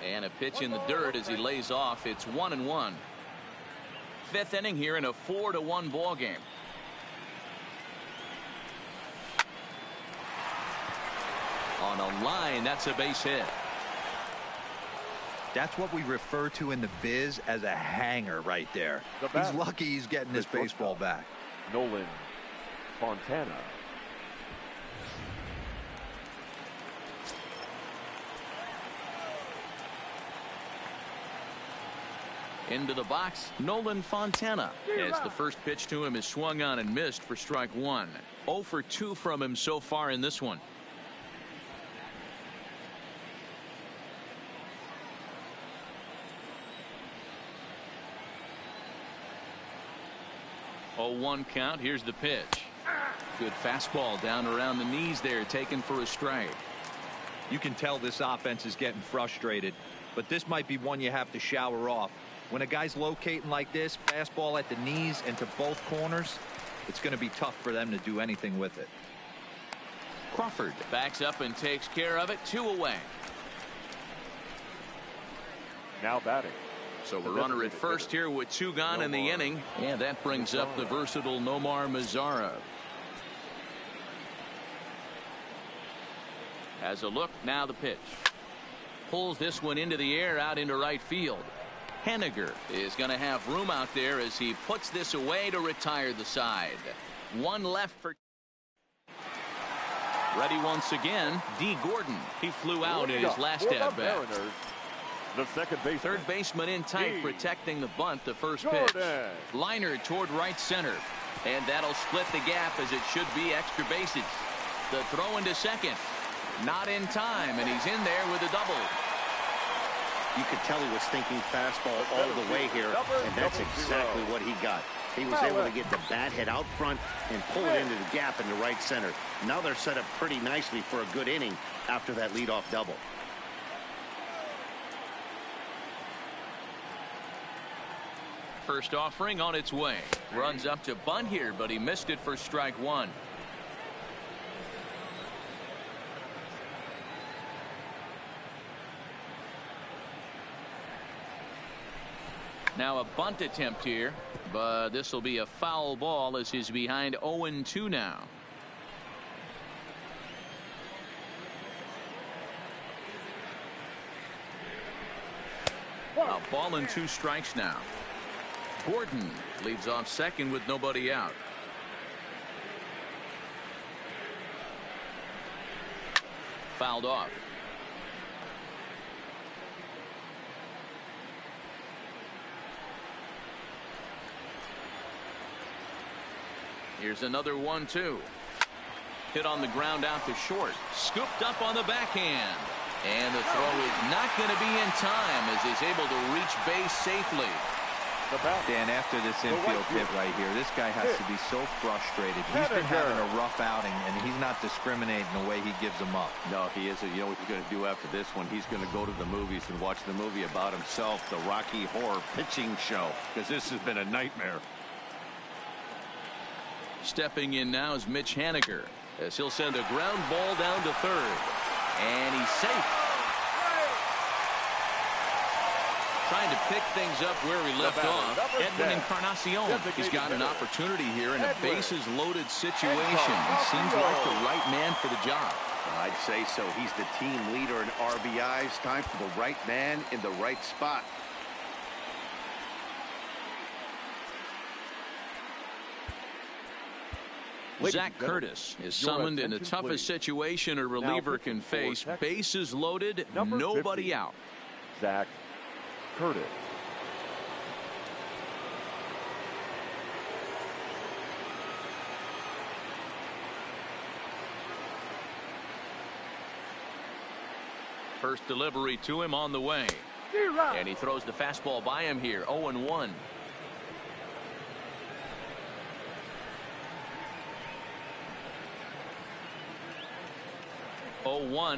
And a pitch in the dirt as he lays off. It's 1-1. 5th inning here in a 4-1 ball game. On a line, that's a base hit. That's what we refer to in the biz as a hanger right there. He's lucky he's getting this baseball back. Nolan Fontana. Into the box, Nolan Fontana. As the first pitch to him is swung on and missed for strike 1. 0 for 2 from him so far in this one. Oh, 1 count. Here's the pitch. Good fastball down around the knees there, taken for a strike. You can tell this offense is getting frustrated, but this might be one you have to shower off. When a guy's locating like this, fastball at the knees and to both corners, it's going to be tough for them to do anything with it. Crawford backs up and takes care of it. 2 away. Now batting. So we're runner at first here with 2 gone in the inning. And that brings up the versatile Nomar Mazara. Has a look. Now the pitch. Pulls this one into the air out into right field. Henniger is going to have room out there as he puts this away to retire the side. 1 left for. Ready once again, D. Gordon. He flew out in his last at bat. The second baseman. Third baseman in tight, protecting the bunt. The first pitch. Liner toward right center. And that'll split the gap as it should be extra bases. The throw into second. Not in time, and he's in there with a double. You could tell he was thinking fastball all the way here, and that's exactly what he got. He was able to get the bat head out front and pull it into the gap in the right center. Now they're set up pretty nicely for a good inning after that leadoff double. First offering on its way. Runs up to bunt here, but he missed it for strike 1. Now a bunt attempt here, but this will be a foul ball as he's behind 0-2 now. A ball and 2 strikes now. Gordon leads off second with nobody out. Fouled off. Here's another 1-2. Hit on the ground out to short. Scooped up on the backhand. And the throw is not going to be in time as he's able to reach base safely. Dan, after this infield hit right here, this guy has to be so frustrated. He's been having a rough outing, and he's not discriminating the way he gives them up. No, he isn't. You know what he's going to do after this one? He's going to go to the movies and watch the movie about himself, the Rocky Horror Pitching Show, because this has been a nightmare. Stepping in now is Mitch Haniger as he'll send a ground ball down to third. And he's safe. Trying to pick things up where he left off. Edwin Encarnacion. He's got an opportunity here in a bases loaded situation. He seems like the right man for the job. I'd say so. He's the team leader in RBIs. Time for the right man in the right spot. Zach Curtis is summoned in the toughest situation a reliever can face. Bases loaded, nobody out. Zach Curtis. First delivery to him on the way. And he throws the fastball by him here. 0-1.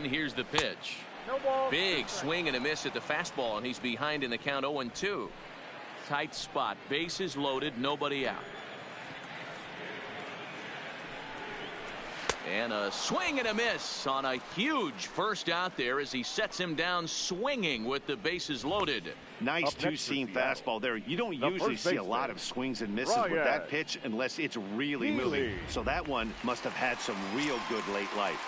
Here's the pitch. Big swing and a miss at the fastball, and he's behind in the count. 0-2. Tight spot, bases loaded, nobody out. And a swing and a miss on a huge first out there as he sets him down swinging with the bases loaded. Nice two-seam fastball there. You don't usually see a lot of swings and misses with that pitch unless it's really moving. So that one must have had some real good late life.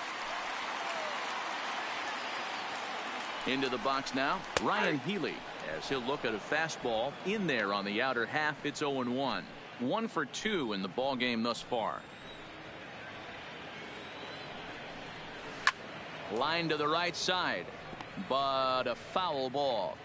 Into the box now, Ryan Healy, as he'll look at a fastball in there on the outer half. It's 0-1. 1 for 2 in the ball game thus far. Line to the right side, but a foul ball.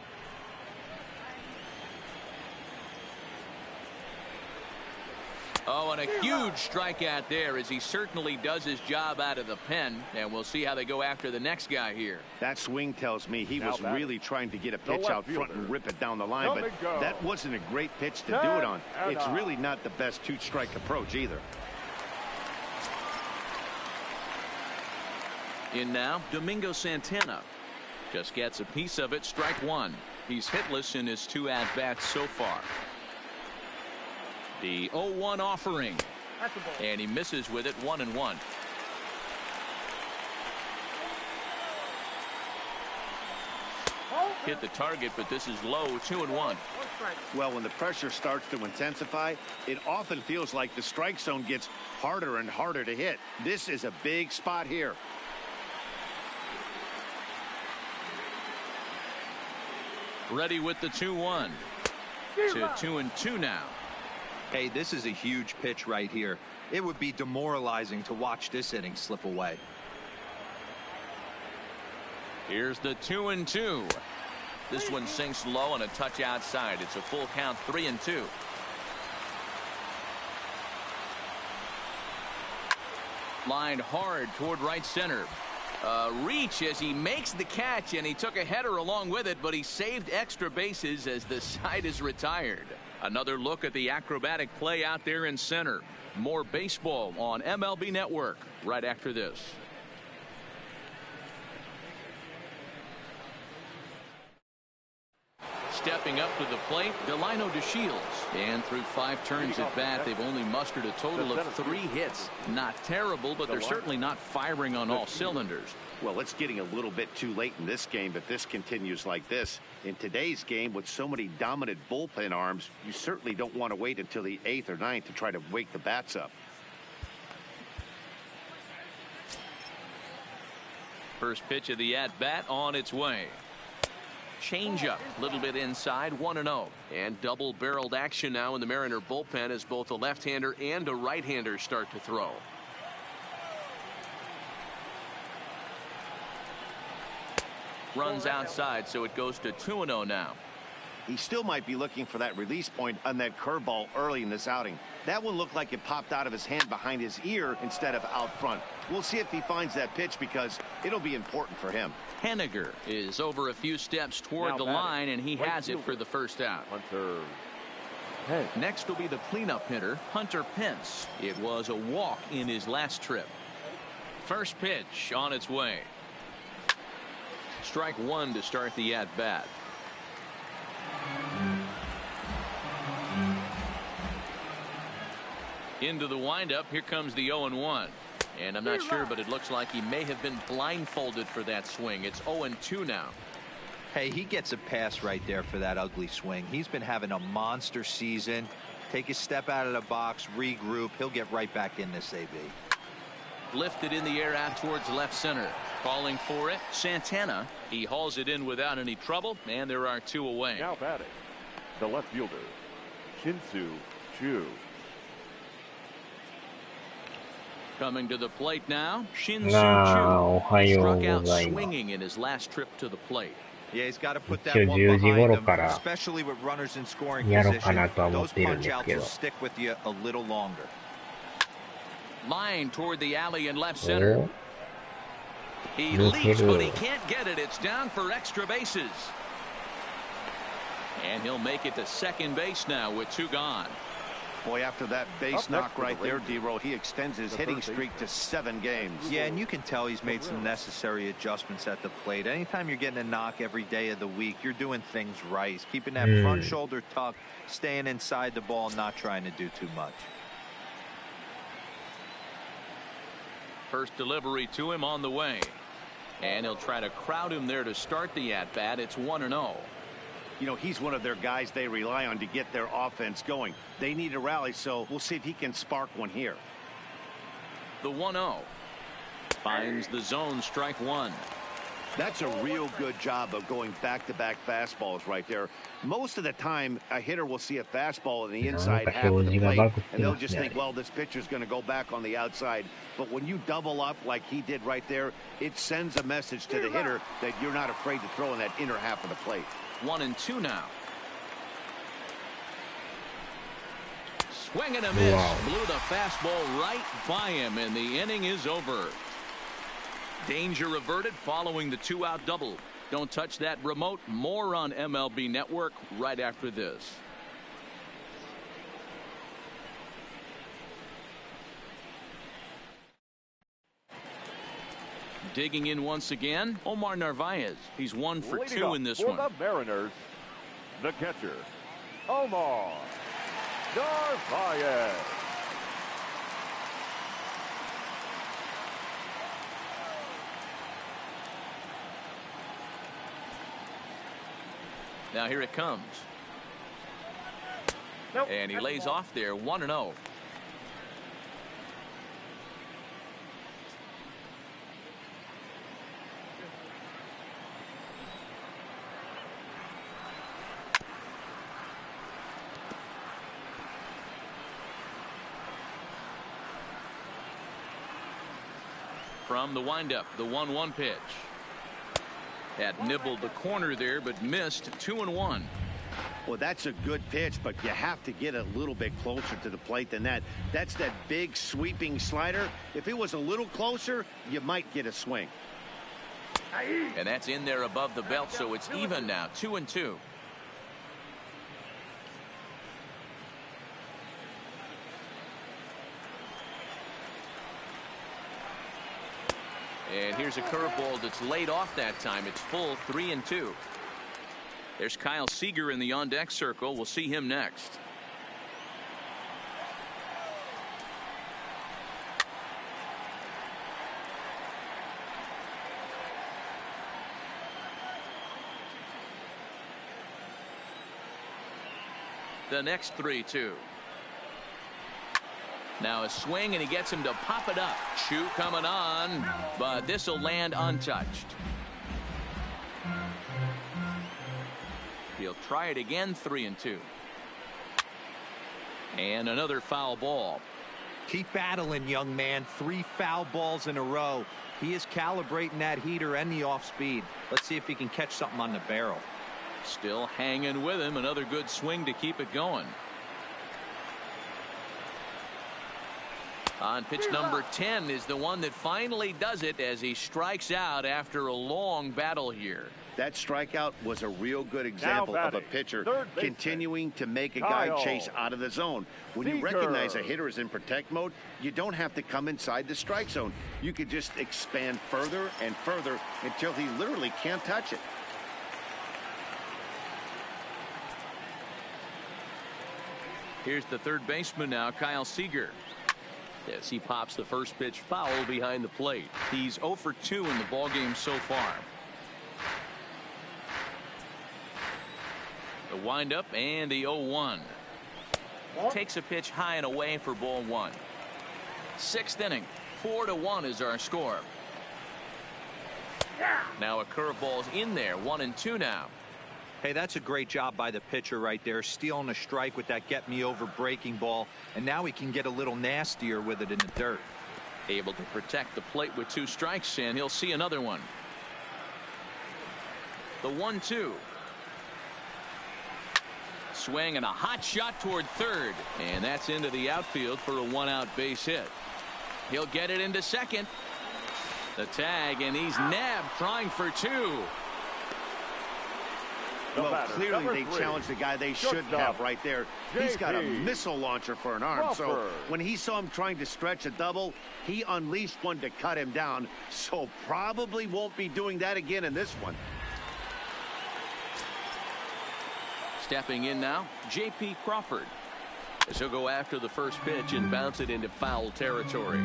Oh, and a huge strikeout there as he certainly does his job out of the pen. And we'll see how they go after the next guy here. That swing tells me he was really trying to get a pitch out front and rip it down the line. But that wasn't a great pitch to do it on. It's really not the best two-strike approach either. In now, Domingo Santana. Just gets a piece of it. Strike 1. He's hitless in his 2 at-bats so far. The 0-1 offering. And he misses with it, 1-1. Hit the target, but this is low, 2-1. Well, when the pressure starts to intensify, it often feels like the strike zone gets harder and harder to hit. This is a big spot here. Ready with the 2-1 to 2-2 now. Hey, this is a huge pitch right here. It would be demoralizing to watch this inning slip away. Here's the 2-2. This one sinks low and a touch outside. It's a full count, 3-2. Lined hard toward right center. Reach as he makes the catch, and he took a header along with it, but he saved extra bases as the side is retired. Another look at the acrobatic play out there in center. More baseball on MLB Network right after this. Stepping up to the plate, Delino DeShields. And through 5 turns at bat, they've only mustered a total of 3 hits. Not terrible, but they're certainly not firing on all cylinders. Well, it's getting a little bit too late in this game if this continues like this. In today's game, with so many dominant bullpen arms, you certainly don't want to wait until the 8th or 9th to try to wake the bats up. First pitch of the at-bat on its way. Changeup, a little bit inside, 1-0. And double-barreled action now in the Mariner bullpen as both a left-hander and a right-hander start to throw. Runs outside, so it goes to 2-0 now. He still might be looking for that release point on that curveball early in this outing. That one looked like it popped out of his hand behind his ear instead of out front. We'll see if he finds that pitch because it'll be important for him. Henniger is over a few steps toward the line, and he has it for the first out. Next will be the cleanup hitter, Hunter Pence. It was a walk in his last trip. First pitch on its way. Strike 1 to start the at-bat. Into the windup. Here comes the 0-1. And I'm not sure, but it looks like he may have been blindfolded for that swing. It's 0-2 now. Hey, he gets a pass right there for that ugly swing. He's been having a monster season. Take a step out of the box, regroup. He'll get right back in this AB. Lifted in the air out towards left center. Calling for it, Santana. He hauls it in without any trouble, and there are 2 away. Now batting, the left fielder, Shin-Soo Choo. Coming to the plate now, Shin-Soo Choo. Struck out swinging in his last trip to the plate. Yeah, he's got to put that one behind him, especially with runners in scoring position. Those punch outs will stick with you a little longer. Line toward the alley in left center. He leaps, but he can't get it. It's down for extra bases. And he'll make it to second base now with 2 gone. Boy, after that base knock right there, D-Roll, he extends his hitting streak to 7 games. Yeah, and you can tell he's made some necessary adjustments at the plate. Anytime you're getting a knock every day of the week, you're doing things right. He's keeping that front shoulder tucked, staying inside the ball, not trying to do too much. First delivery to him on the way. And he'll try to crowd him there to start the at-bat. It's 1-0. You know, he's one of their guys they rely on to get their offense going. They need a rally, so we'll see if he can spark one here. The 1-0. Finds the zone, strike 1. That's a real good job of going back-to-back fastballs right there. Most of the time, a hitter will see a fastball in the inside half of the plate, and they'll just think, well, this pitcher's going to go back on the outside. But when you double up like he did right there, it sends a message to the hitter that you're not afraid to throw in that inner half of the plate. 1-2 now. Swing and a miss. Wow. Blew the fastball right by him, and the inning is over. Danger averted following the 2-out double. Don't touch that remote. More on MLB Network right after this. Digging in once again, Omar Narvaez. He's 1 for 2 in this one. For the Mariners, the catcher, Omar Narvaez. Now here it comes. Nope. And he lays off there 1-0. From the windup, the 1-1 pitch. Had nibbled the corner there, but missed 2-1. Well, that's a good pitch, but you have to get a little bit closer to the plate than that. That's that big sweeping slider. If it was a little closer, you might get a swing. And that's in there above the belt, so it's even now, 2-2. And here's a curveball that's laid off that time. It's full 3-2. There's Kyle Seager in the on-deck circle. We'll see him next. The next 3-2. Now a swing, and he gets him to pop it up. Chu coming on, but this will land untouched. He'll try it again, 3-2. And another foul ball. Keep battling, young man. 3 foul balls in a row. He is calibrating that heater and the off speed. Let's see if he can catch something on the barrel. Still hanging with him. Another good swing to keep it going. On pitch number 10 is the one that finally does it as he strikes out after a long battle here. That strikeout was a real good example of a pitcher continuing to make a guy chase out of the zone. When you recognize a hitter is in protect mode, you don't have to come inside the strike zone. You could just expand further and further until he literally can't touch it. Here's the third baseman now, Kyle Seager. As he pops the first pitch foul behind the plate. He's 0 for 2 in the ballgame so far. The windup and the 0-1. Takes a pitch high and away for ball 1. 6th inning. 4-1 is our score. Now a curveball's in there. 1-2 now. Hey, that's a great job by the pitcher right there, stealing a strike with that get-me-over breaking ball, and now he can get a little nastier with it in the dirt. Able to protect the plate with 2 strikes, and he'll see another one. The 1-2. Swing and a hot shot toward third, and that's into the outfield for a 1-out base hit. He'll get it into second. The tag, and he's nabbed, trying for 2. Well, clearly they challenged the guy they shouldn't have right there. He's got a missile launcher for an arm. So when he saw him trying to stretch a double, he unleashed one to cut him down. So probably won't be doing that again in this one. Stepping in now, J.P. Crawford. As he'll go after the first pitch and bounce it into foul territory.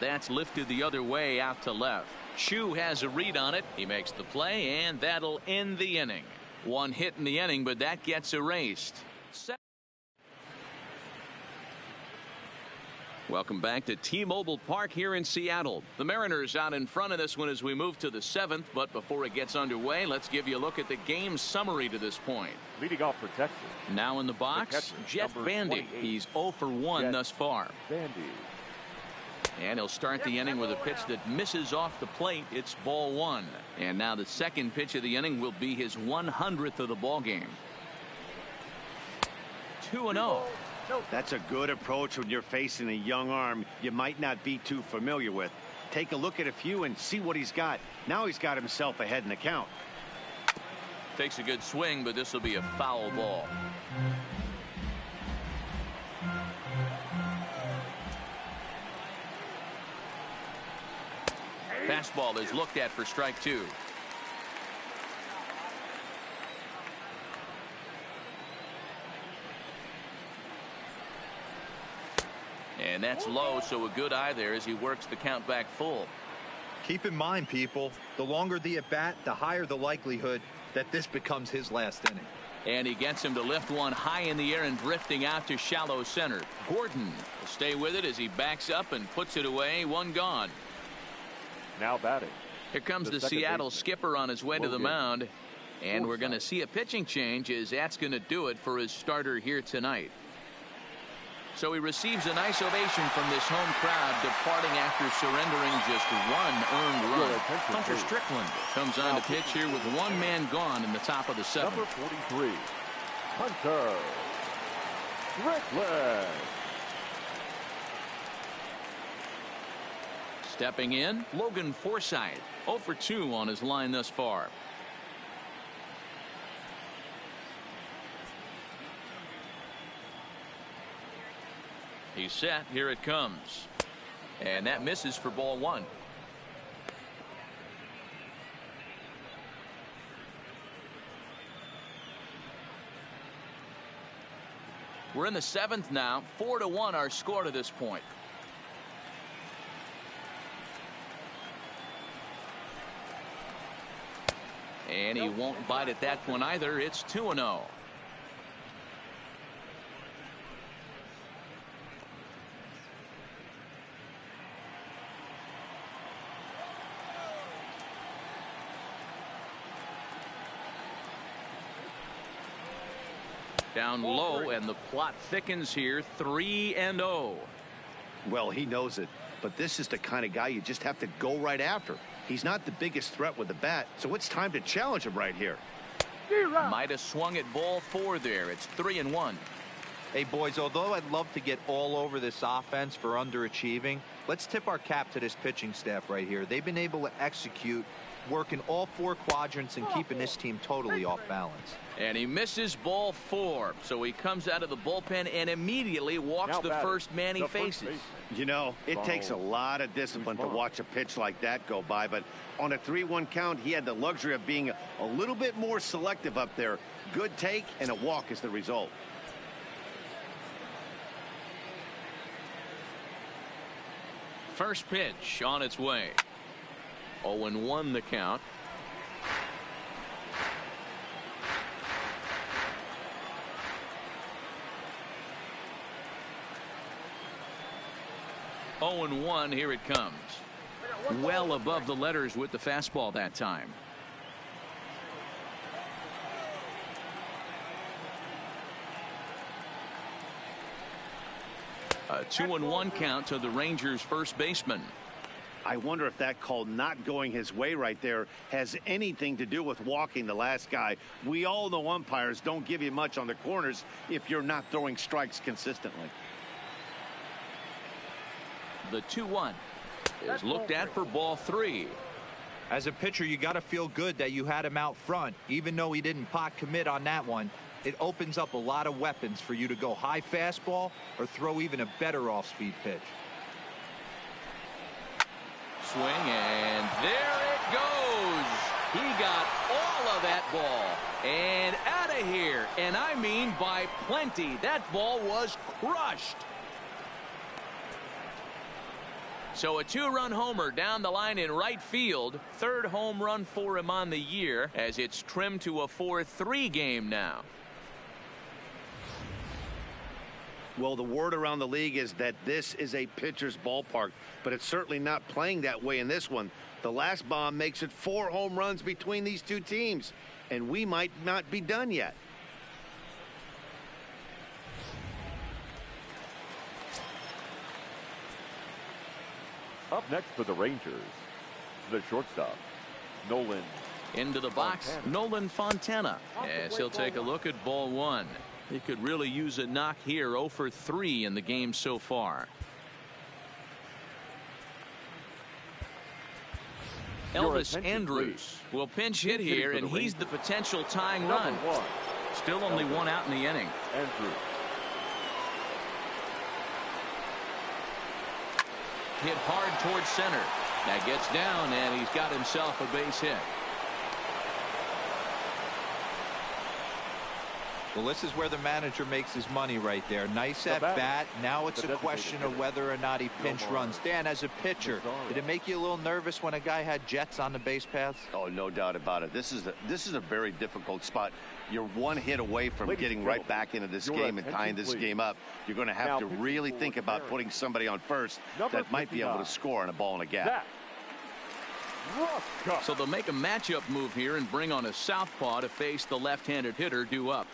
That's lifted the other way out to left. Chu has a read on it. He makes the play, and that'll end the inning. 1 hit in the inning, but that gets erased. Welcome back to T-Mobile Park here in Seattle. The Mariners out in front of this one as we move to the 7th. But before it gets underway, let's give you a look at the game summary to this point. Leading off for Texas. Now in the box, Jeff Vandy. He's 0 for 1 thus far. Vandy. And he'll start the inning with a pitch that misses off the plate. It's ball 1. And now the second pitch of the inning will be his 100th of the ball game. 2-0. That's a good approach when you're facing a young arm you might not be too familiar with. Take a look at a few and see what he's got. Now he's got himself ahead in the count. Takes a good swing, but this will be a foul ball. Fastball is looked at for strike 2. And that's low, so a good eye there as he works the count back full. Keep in mind, people, the longer the at-bat, the higher the likelihood that this becomes his last inning. And he gets him to lift one high in the air and drifting out to shallow center. Gordon will stay with it as he backs up and puts it away. One gone. Now batting. Here comes the Seattle skipper on his way to the mound. And we're going to see a pitching change as that's going to do it for his starter here tonight. So he receives a nice ovation from this home crowd, departing after surrendering just one earned run. Hunter Strickland comes on to pitch here with one man gone in the top of the seventh. Number 43, Hunter Strickland. Stepping in, Logan Forsythe, 0 for 2 on his line thus far. He's set. Here it comes. And that misses for ball one. We're in the seventh now. 4-1 our score to this point. And he won't bite at that one either. It's 2-0. Down low, and the plot thickens here. 3-0. Well, he knows it, but this is the kind of guy you just have to go right after. He's not the biggest threat with the bat, so it's time to challenge him right here. Might have swung at ball 4 there. It's 3-1. Hey, boys, although I'd love to get all over this offense for underachieving, let's tip our cap to this pitching staff right here. They've been able to execute, working all 4 quadrants and keeping this team totally off balance. And he misses ball 4, so he comes out of the bullpen and immediately walks the first man he faces. You know, it takes a lot of discipline to watch a pitch like that go by, but on a 3-1 count, he had the luxury of being a little bit more selective up there. Good take and a walk is the result. First pitch on its way. 0-1 the count. Oh, and 1, here it comes. Well above the letters with the fastball that time. A 2-1 count to the Rangers first baseman. I wonder if that call not going his way right there has anything to do with walking the last guy. We all know umpires don't give you much on the corners if you're not throwing strikes consistently. The 2-1 is looked at for ball 3. As a pitcher, you got to feel good that you had him out front. Even though he didn't pot commit on that one, it opens up a lot of weapons for you to go high fastball or throw even a better off-speed pitch. Swing, and there it goes. He got all of that ball and out of here, and I mean by plenty. That ball was crushed. So a 2-run homer down the line in right field. 3rd home run for him on the year as it's trimmed to a 4-3 game now. Well, the word around the league is that this is a pitcher's ballpark, but it's certainly not playing that way in this one. The last bomb makes it 4 home runs between these two teams, and we might not be done yet. Up next for the Rangers, the shortstop, Nolan. Into the box, Fontana. Nolan Fontana. As he'll take a look at ball 1. He could really use a knock here. 0 for 3 in the game so far. Elvis Andrus will pinch hit here, and he's the potential tying run. Still only 1 out in the inning. Andrus. Hit hard towards center. Now gets down, and he's got himself a base hit. Well, this is where the manager makes his money right there. Nice at bat. Now it's a question of whether or not he pinch runs. Dan, as a pitcher, did it make you a little nervous when a guy had jets on the base paths? Oh, no doubt about it. This is a very difficult spot. You're one hit away from getting right back into this game and tying this game up. You're going to have to really think about putting somebody on first that might be able to score on a ball in a gap. So they'll make a matchup move here and bring on a southpaw to face the left-handed hitter due up.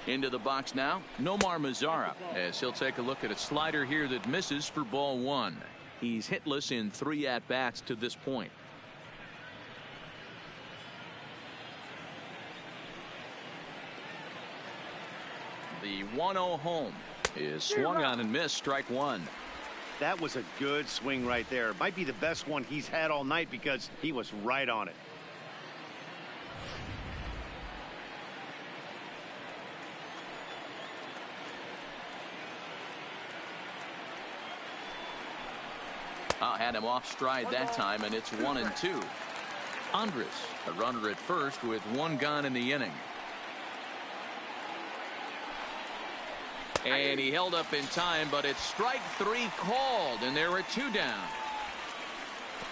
Into the box now, Nomar Mazara, as he'll take a look at a slider here that misses for ball one. He's hitless in 3 at-bats to this point. The 1-0 home is swung on and missed, strike one. That was a good swing right there. Might be the best one he's had all night because he was right on it. Had him off stride that time, and it's 1-2. Andres, a runner at first with 1 gone in the inning. And he held up in time, but it's strike 3 called, and there are 2 down.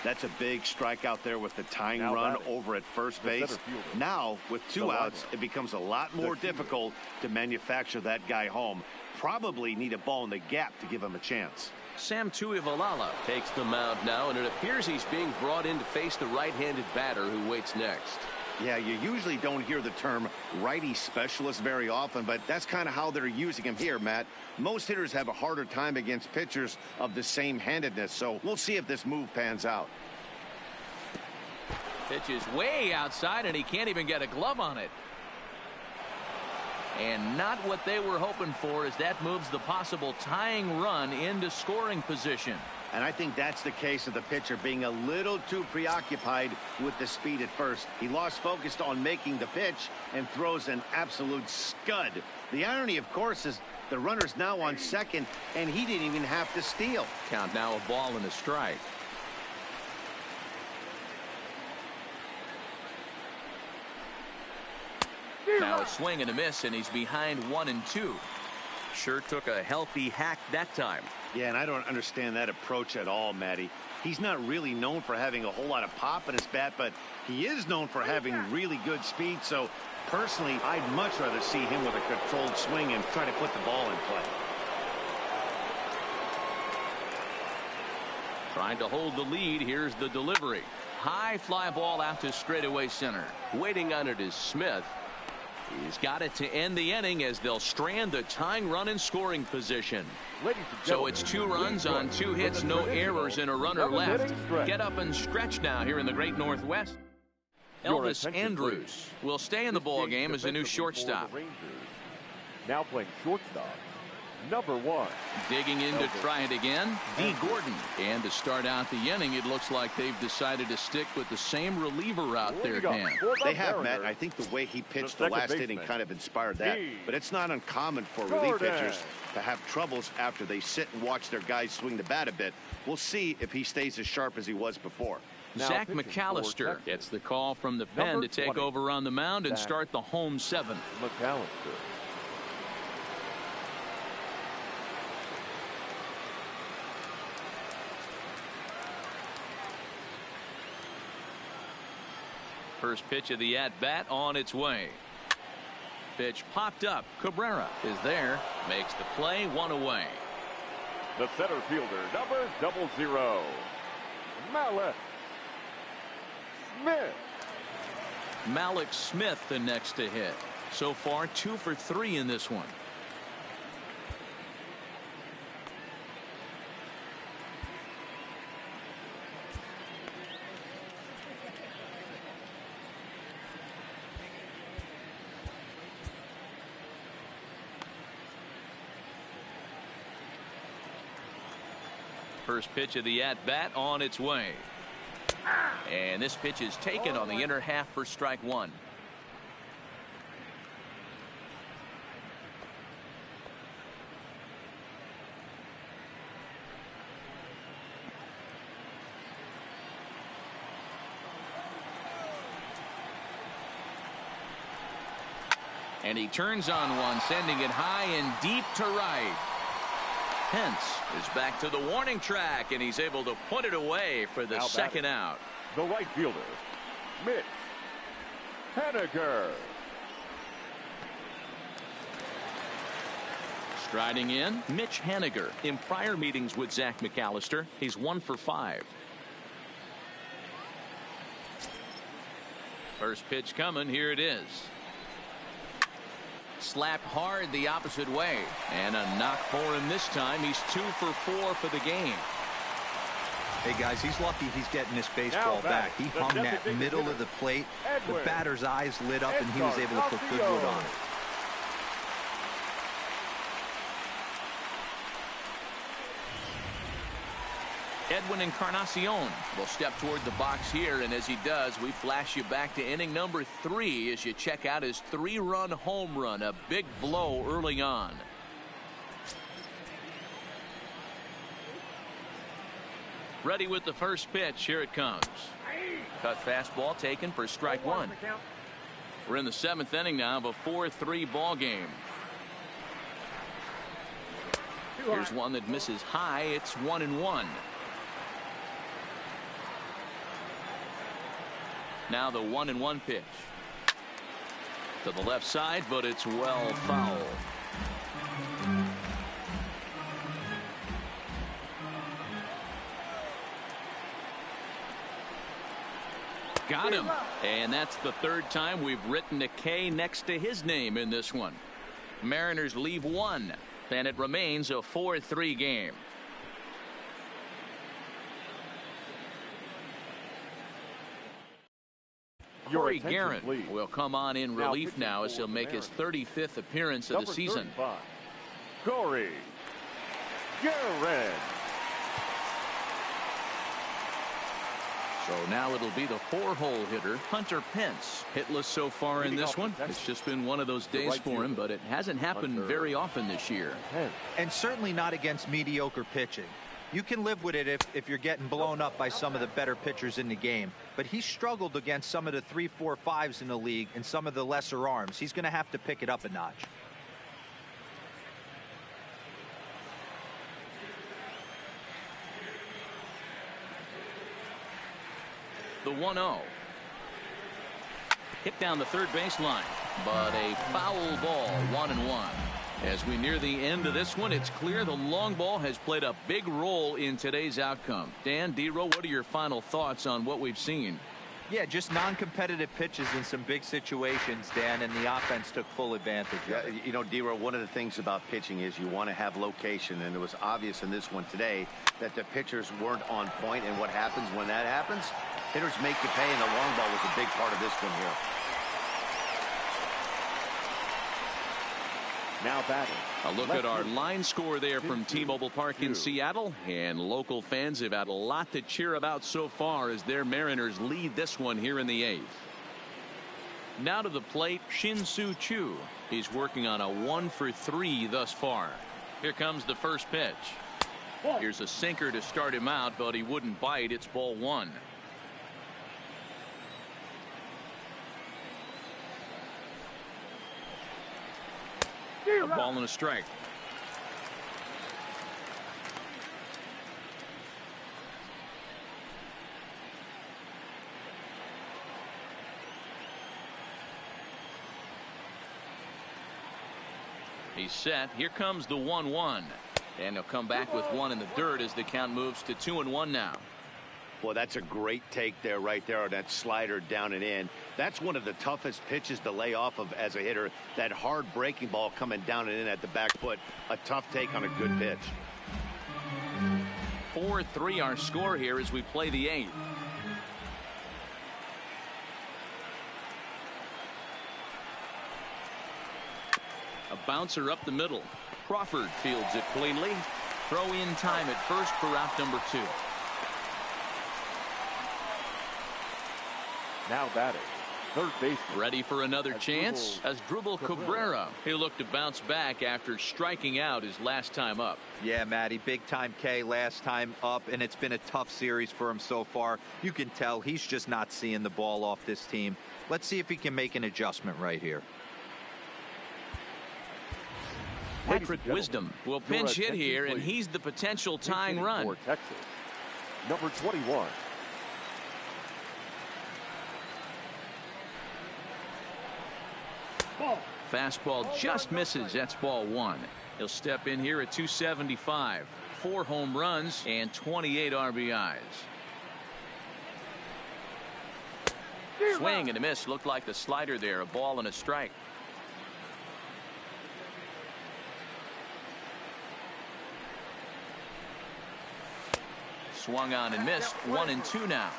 That's a big strikeout there with the tying run over at first base. Now, with 2 outs, it becomes a lot more difficult to manufacture that guy home. Probably need a ball in the gap to give him a chance. Sam Tuivalala takes the mound now, and it appears he's being brought in to face the right-handed batter who waits next. Yeah, you usually don't hear the term righty specialist very often, but that's kind of how they're using him here, Matt. Most hitters have a harder time against pitchers of the same handedness, so we'll see if this move pans out. Pitch is way outside, and he can't even get a glove on it. And not what they were hoping for, as that moves the possible tying run into scoring position. And I think that's the case of the pitcher being a little too preoccupied with the speed at first. He lost focus on making the pitch and throws an absolute scud. The irony, of course, is the runner's now on second, and he didn't even have to steal. Count now, a ball and a strike. Now a swing and a miss, and he's behind 1-2. Sure took a healthy hack that time. Yeah, and I don't understand that approach at all, Matty. He's not really known for having a whole lot of pop in his bat, but he is known for having really good speed. So personally, I'd much rather see him with a controlled swing and try to put the ball in play. Trying to hold the lead. Here's the delivery. High fly ball out to straightaway center. Waiting on it is Smith. He's got it to end the inning as they'll strand the tying run in scoring position. So it's 2 runs on 2 hits, no errors, and a runner left. Get up and stretch now here in the great Northwest. Elvis Andrus will stay in the ball game as a new shortstop. Now playing shortstop, number 1. Digging in to try it again, D. Gordon. And to start out the inning, it looks like they've decided to stick with the same reliever out there, Dan. They have, Matt. I think the way he pitched the last inning kind of inspired that. But it's not uncommon for relief pitchers to have troubles after they sit and watch their guys swing the bat a bit. We'll see if he stays as sharp as he was before. Zach McAllister gets the call from the pen to take over on the mound and start the home 7th. McAllister. First pitch of the at-bat on its way. Pitch popped up. Cabrera is there. Makes the play, 1 away. The center fielder, number 00, Malik Smith. Malik Smith the next to hit. So far 2 for 3 in this one. First pitch of the at-bat on its way. And this pitch is taken on the inner half for strike one. And he turns on one, sending it high and deep to right. Pence is back to the warning track, and he's able to put it away for the second out. The right fielder, Mitch Haniger. Striding in, Mitch Haniger. In prior meetings with Zach McAllister, he's 1 for 5. First pitch coming. Here it is. Slapped hard the opposite way, and a knock for him this time. He's 2 for 4 for the game. Hey guys, he's lucky he's getting this baseball back. He hung that middle of the plate. The batter's eyes lit up, and he was able to put good wood on it. Edwin Encarnacion will step toward the box here, and as he does, we flash you back to inning number 3 as you check out his 3-run home run, a big blow early on. Ready with the first pitch. Here it comes. Cut fastball taken for strike one. We're in the 7th inning now of a 4-3 ball game. Here's one that misses high. It's 1-1. Now the 1-1 pitch to the left side, but it's well foul. Got him, and that's the 3rd time we've written a K next to his name in this one. Mariners leave 1, and it remains a 4-3 game. Corey Guerin will come on in relief now as he'll make his 35th appearance of the season. Corey Guerin. So now it'll be the 4-hole hitter, Hunter Pence. Hitless so far in this one. It's just been one of those days for him, but it hasn't happened very often this year. And certainly not against mediocre pitching. You can live with it if you're getting blown up by some of the better pitchers in the game. But he struggled against some of the 3, 4, 5s in the league and some of the lesser arms. He's going to have to pick it up a notch. The 1-0. Hit down the third baseline, but a foul ball, 1-1. As we near the end of this one, it's clear the long ball has played a big role in today's outcome. Dan, D-Row, what are your final thoughts on what we've seen? Yeah, just non-competitive pitches in some big situations, Dan, and the offense took full advantage of it. You know, D-Row, one of the things about pitching is you want to have location, and it was obvious in this one today that the pitchers weren't on point, and what happens when that happens? Hitters make you pay, and the long ball was a big part of this one here. Now batting. A look at our line score there from T-Mobile Park in Seattle, and local fans have had a lot to cheer about so far as their Mariners lead this one here in the 8th. Now to the plate, Shin-Soo Choo. He's working on a 1 for 3 thus far. Here comes the first pitch. Here's a sinker to start him out, but he wouldn't bite. It's ball 1. A ball and a strike. He's set. Here comes the 1-1. And he'll come back with one in the dirt as the count moves to 2-1 now. Well, that's a great take there, right there on that slider down and in. That's one of the toughest pitches to lay off of as a hitter. That hard breaking ball coming down and in at the back foot. A tough take on a good pitch. 4-3 our score here as we play the 8th. A bouncer up the middle. Crawford fields it cleanly. Throw in time at first for out number 2. Now batting, third baseman. Ready for another chance? Asdrubal Cabrera. He'll look to bounce back after striking out his last time up. Yeah, Matty, big time K last time up, and it's been a tough series for him so far. You can tell he's just not seeing the ball off this team. Let's see if he can make an adjustment right here. Patrick Wisdom will pinch hit here, and he's the potential tying run. For Texas, number 21. Fastball just misses. That's ball one. He'll step in here at 275. 4 home runs and 28 RBIs. Swing and a miss. Looked like the slider there. A ball and a strike. Swung on and missed. 1-2 now.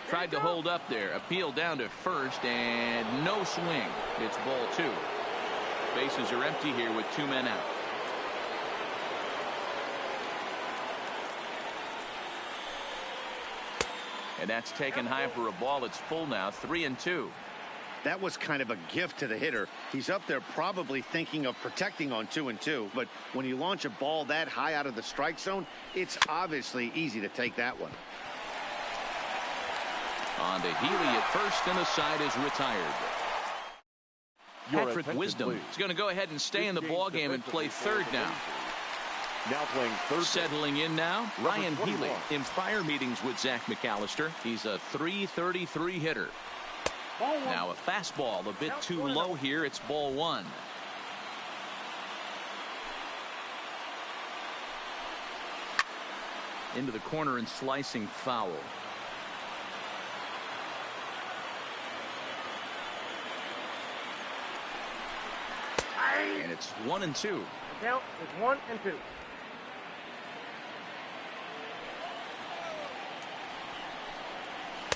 Tried to hold up there. Appeal down to first, and no swing. It's ball 2. Bases are empty here with 2 men out. And that's taken high for a ball. It's full now. 3-2. That was kind of a gift to the hitter. He's up there probably thinking of protecting on 2-2. But when you launch a ball that high out of the strike zone, it's obviously easy to take that one. On to Healy at first, and the side is retired. Patrick Wisdom is going to go ahead and stay in the ballgame and play third now. Now playing third. Settling in now, Ryan Healy. In prior meetings with Zach McAllister, he's a .333 hitter. Now a fastball a bit too low here. It's ball 1. Into the corner and slicing foul. And it's 1-2. Count is 1-2.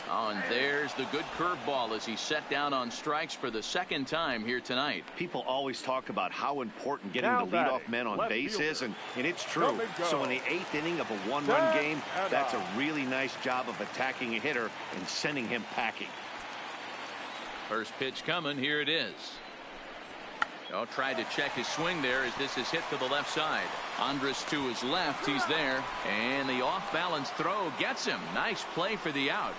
Oh, and there's the good curveball as he set down on strikes for the second time here tonight. People always talk about how important getting the leadoff man on base is, and it's true. So in the 8th inning of a 1-run game, that's a really nice job of attacking a hitter and sending him packing. First pitch coming. Here it is. Oh, tried to check his swing there as this is hit to the left side. Andrus to his left. He's there. And the off-balance throw gets him. Nice play for the out.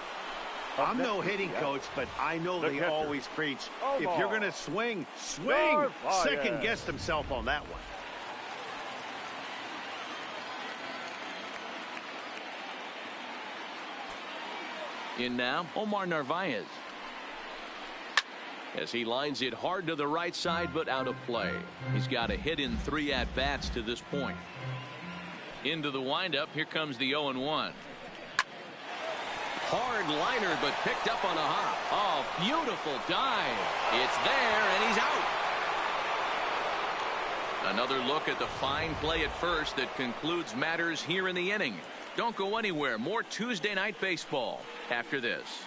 I'm no hitting coach, but I know they always preach, if you're going to swing, swing. Second guessed himself on that one. In now, Omar Narvaez. As he lines it hard to the right side, but out of play. He's got a hit in 3 at-bats to this point. Into the windup. Here comes the 0-1. Hard liner, but picked up on a hop. Oh, beautiful dive. It's there, and he's out. Another look at the fine play at first that concludes matters here in the inning. Don't go anywhere. More Tuesday night baseball after this.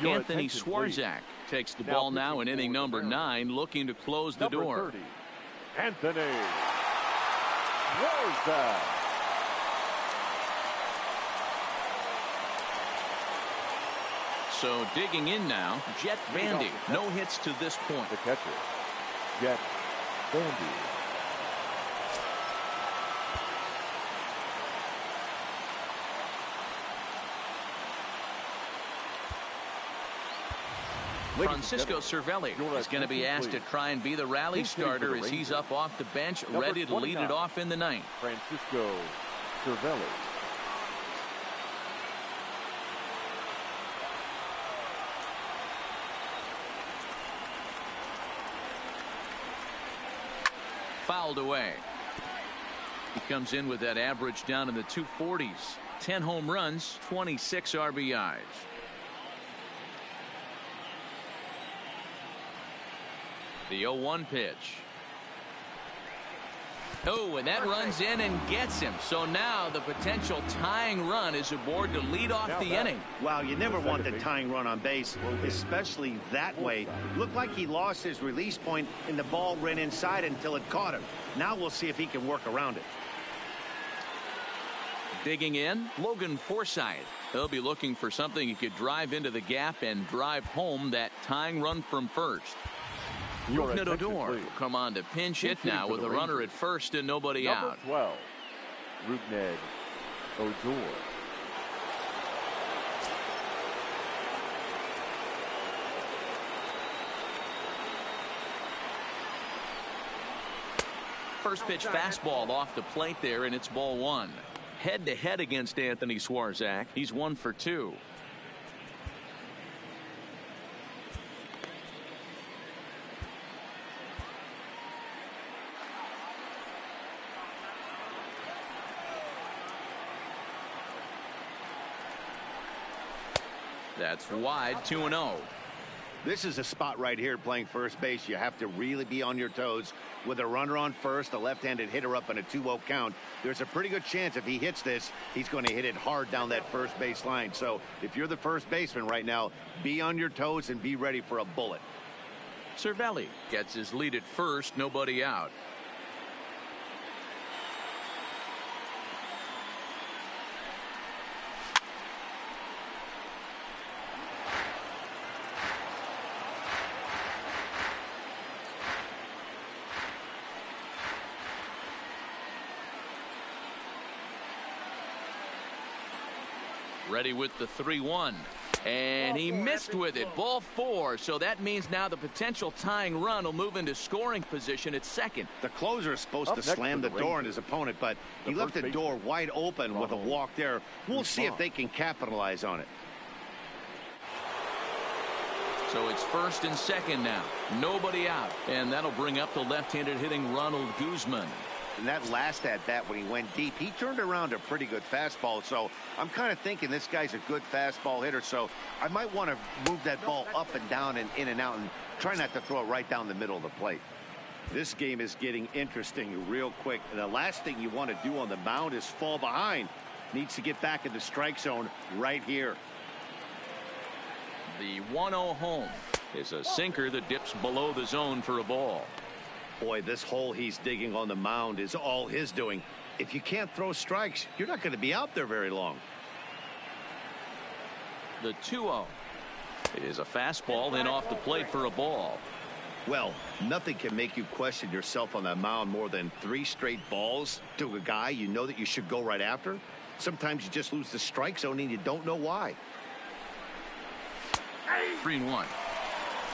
Anthony Swarzak takes the ball now in inning number 9, looking to close the door. 30, Anthony Swarzak. So digging in now, Jet Bandy. No hits to this point. The catcher, Jet Bandy. Francisco Cervelli is going to be asked to try and be the rally starter as he's up off the bench, ready to lead it off in the 9th. Francisco Cervelli. Fouled away. He comes in with that average down in the 240s. 10 home runs, 26 RBIs. The 0-1 pitch. Oh, and that runs in and gets him. So now the potential tying run is aboard to lead off the inning. Wow, you never want the tying run on base, especially that way. Looked like he lost his release point and the ball ran inside until it caught him. Now we'll see if he can work around it. Digging in, Logan Forsythe. He'll be looking for something he could drive into the gap and drive home that tying run from first. Rougned Odor come on to pinch hit now with a runner at first and nobody out. Number 12, Rougned Odor. First pitch fastball off the plate there, and it's ball one. Head-to-head against Anthony Swarzak. He's 1 for 2. That's wide, 2-0. This is a spot right here playing first base. You have to really be on your toes. With a runner on first, a left-handed hitter up in a 2-0 count, there's a pretty good chance if he hits this, he's going to hit it hard down that first base line. So if you're the first baseman right now, be on your toes and be ready for a bullet. Cervelli gets his lead at first, nobody out. Ready with the 3-1. And he missed with it. Ball 4. So that means now the potential tying run will move into scoring position at second. The closer is supposed to slam the door on his opponent, but he left the door wide open with a walk there. We'll see if they can capitalize on it. So it's first and second now. Nobody out. And that'll bring up the left-handed hitting Ronald Guzman. And that last at-bat when he went deep, he turned around a pretty good fastball. So I'm kind of thinking this guy's a good fastball hitter. So I might want to move that ball up and down and in and out and try not to throw it right down the middle of the plate. This game is getting interesting real quick. And the last thing you want to do on the mound is fall behind. Needs to get back in the strike zone right here. The 1-0 home is a sinker that dips below the zone for a ball. Boy, this hole he's digging on the mound is all his doing. If you can't throw strikes, you're not going to be out there very long. The 2-0. It is a fastball then off the plate for a ball. Well, nothing can make you question yourself on that mound more than 3 straight balls to a guy you know that you should go right after. Sometimes you just lose the strike zone and you don't know why. 3-1.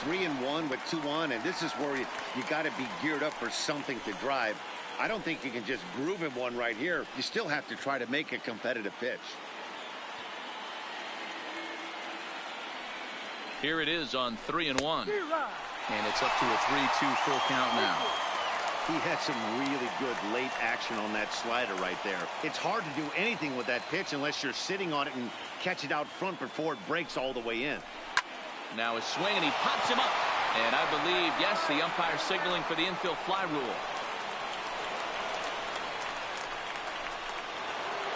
3-1 with 2 on, and this is where you got to be geared up for something to drive. I don't think you can just groove him one right here. You still have to try to make a competitive pitch. Here it is on 3-1. And it's up to a 3-2 full count now. He had some really good late action on that slider right there. It's hard to do anything with that pitch unless you're sitting on it and catch it out front before it breaks all the way in. Now a swing, and he pops him up. And I believe, yes, the umpire signaling for the infield fly rule.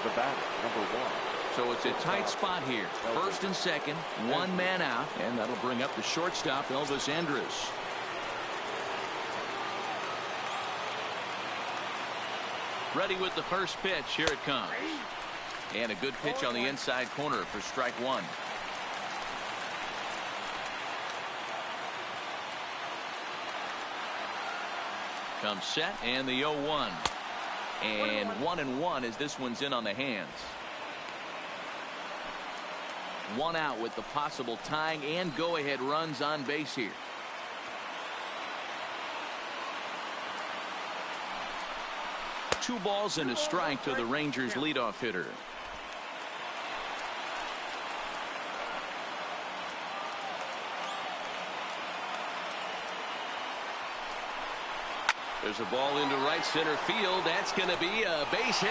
The batter, number 1. So it's a tight spot here. First and second, 1 man out, and that'll bring up the shortstop, Elvis Andrus. Ready with the first pitch. Here it comes. And a good pitch on the inside corner for strike 1. Comes set, and the 0-1. And 1-1 as this one's in on the hands. 1 out with the possible tying and go-ahead runs on base here. Two balls and a strike to the Rangers leadoff hitter. There's a ball into right center field. That's going to be a base hit.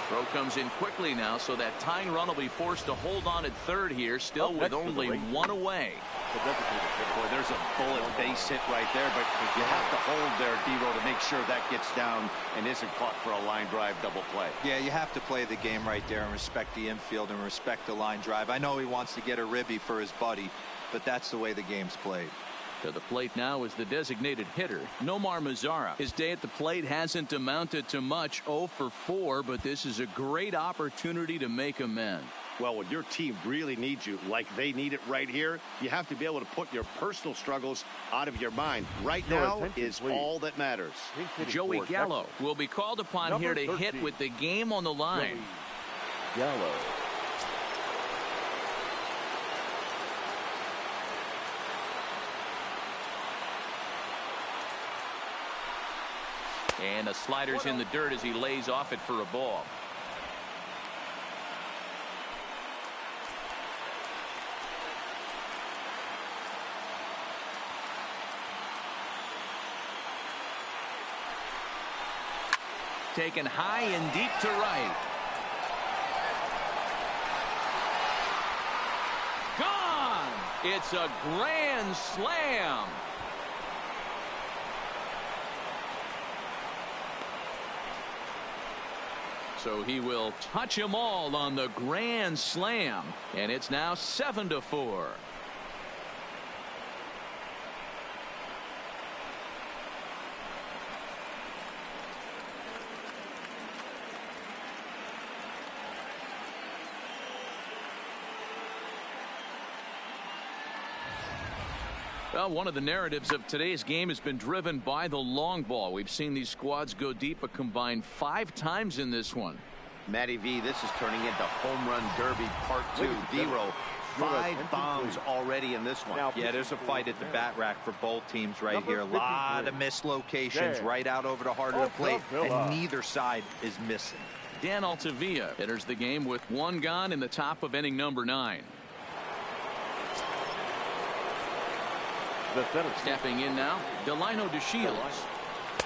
Throw comes in quickly now, so that tying run will be forced to hold on at third here, still with only 1 away. the designated hitter. Boy, there's a bullet base hit right there, but you have to hold there, D-Row, to make sure that gets down and isn't caught for a line drive double play. Yeah, you have to play the game right there and respect the infield and respect the line drive. I know he wants to get a ribby for his buddy, but that's the way the game's played. To the plate now is the designated hitter, Nomar Mazara. His day at the plate hasn't amounted to much, 0 for 4, but this is a great opportunity to make amends. Well, when your team really needs you, like they need it right here, you have to be able to put your personal struggles out of your mind. Right now is all that matters. Joey Gallo will be called upon here to hit with the game on the line. Gallo. And a slider's in the dirt as he lays off it for a ball. Taken high and deep to right. Gone! It's a grand slam. So he will touch them all on the grand slam, and it's now 7-4. Well, one of the narratives of today's game has been driven by the long ball. We've seen these squads go deep a combined 5 times in this one. Matty V, this is turning into home run derby part 2. D-Row, 5 bombs already in this one. Yeah, there's a fight at the bat rack for both teams right here. A lot of mislocations right out over the heart of the plate, and neither side is missing. Dan Altavilla enters the game with 1 gone in the top of inning number 9. Stepping in now, Delino DeShields,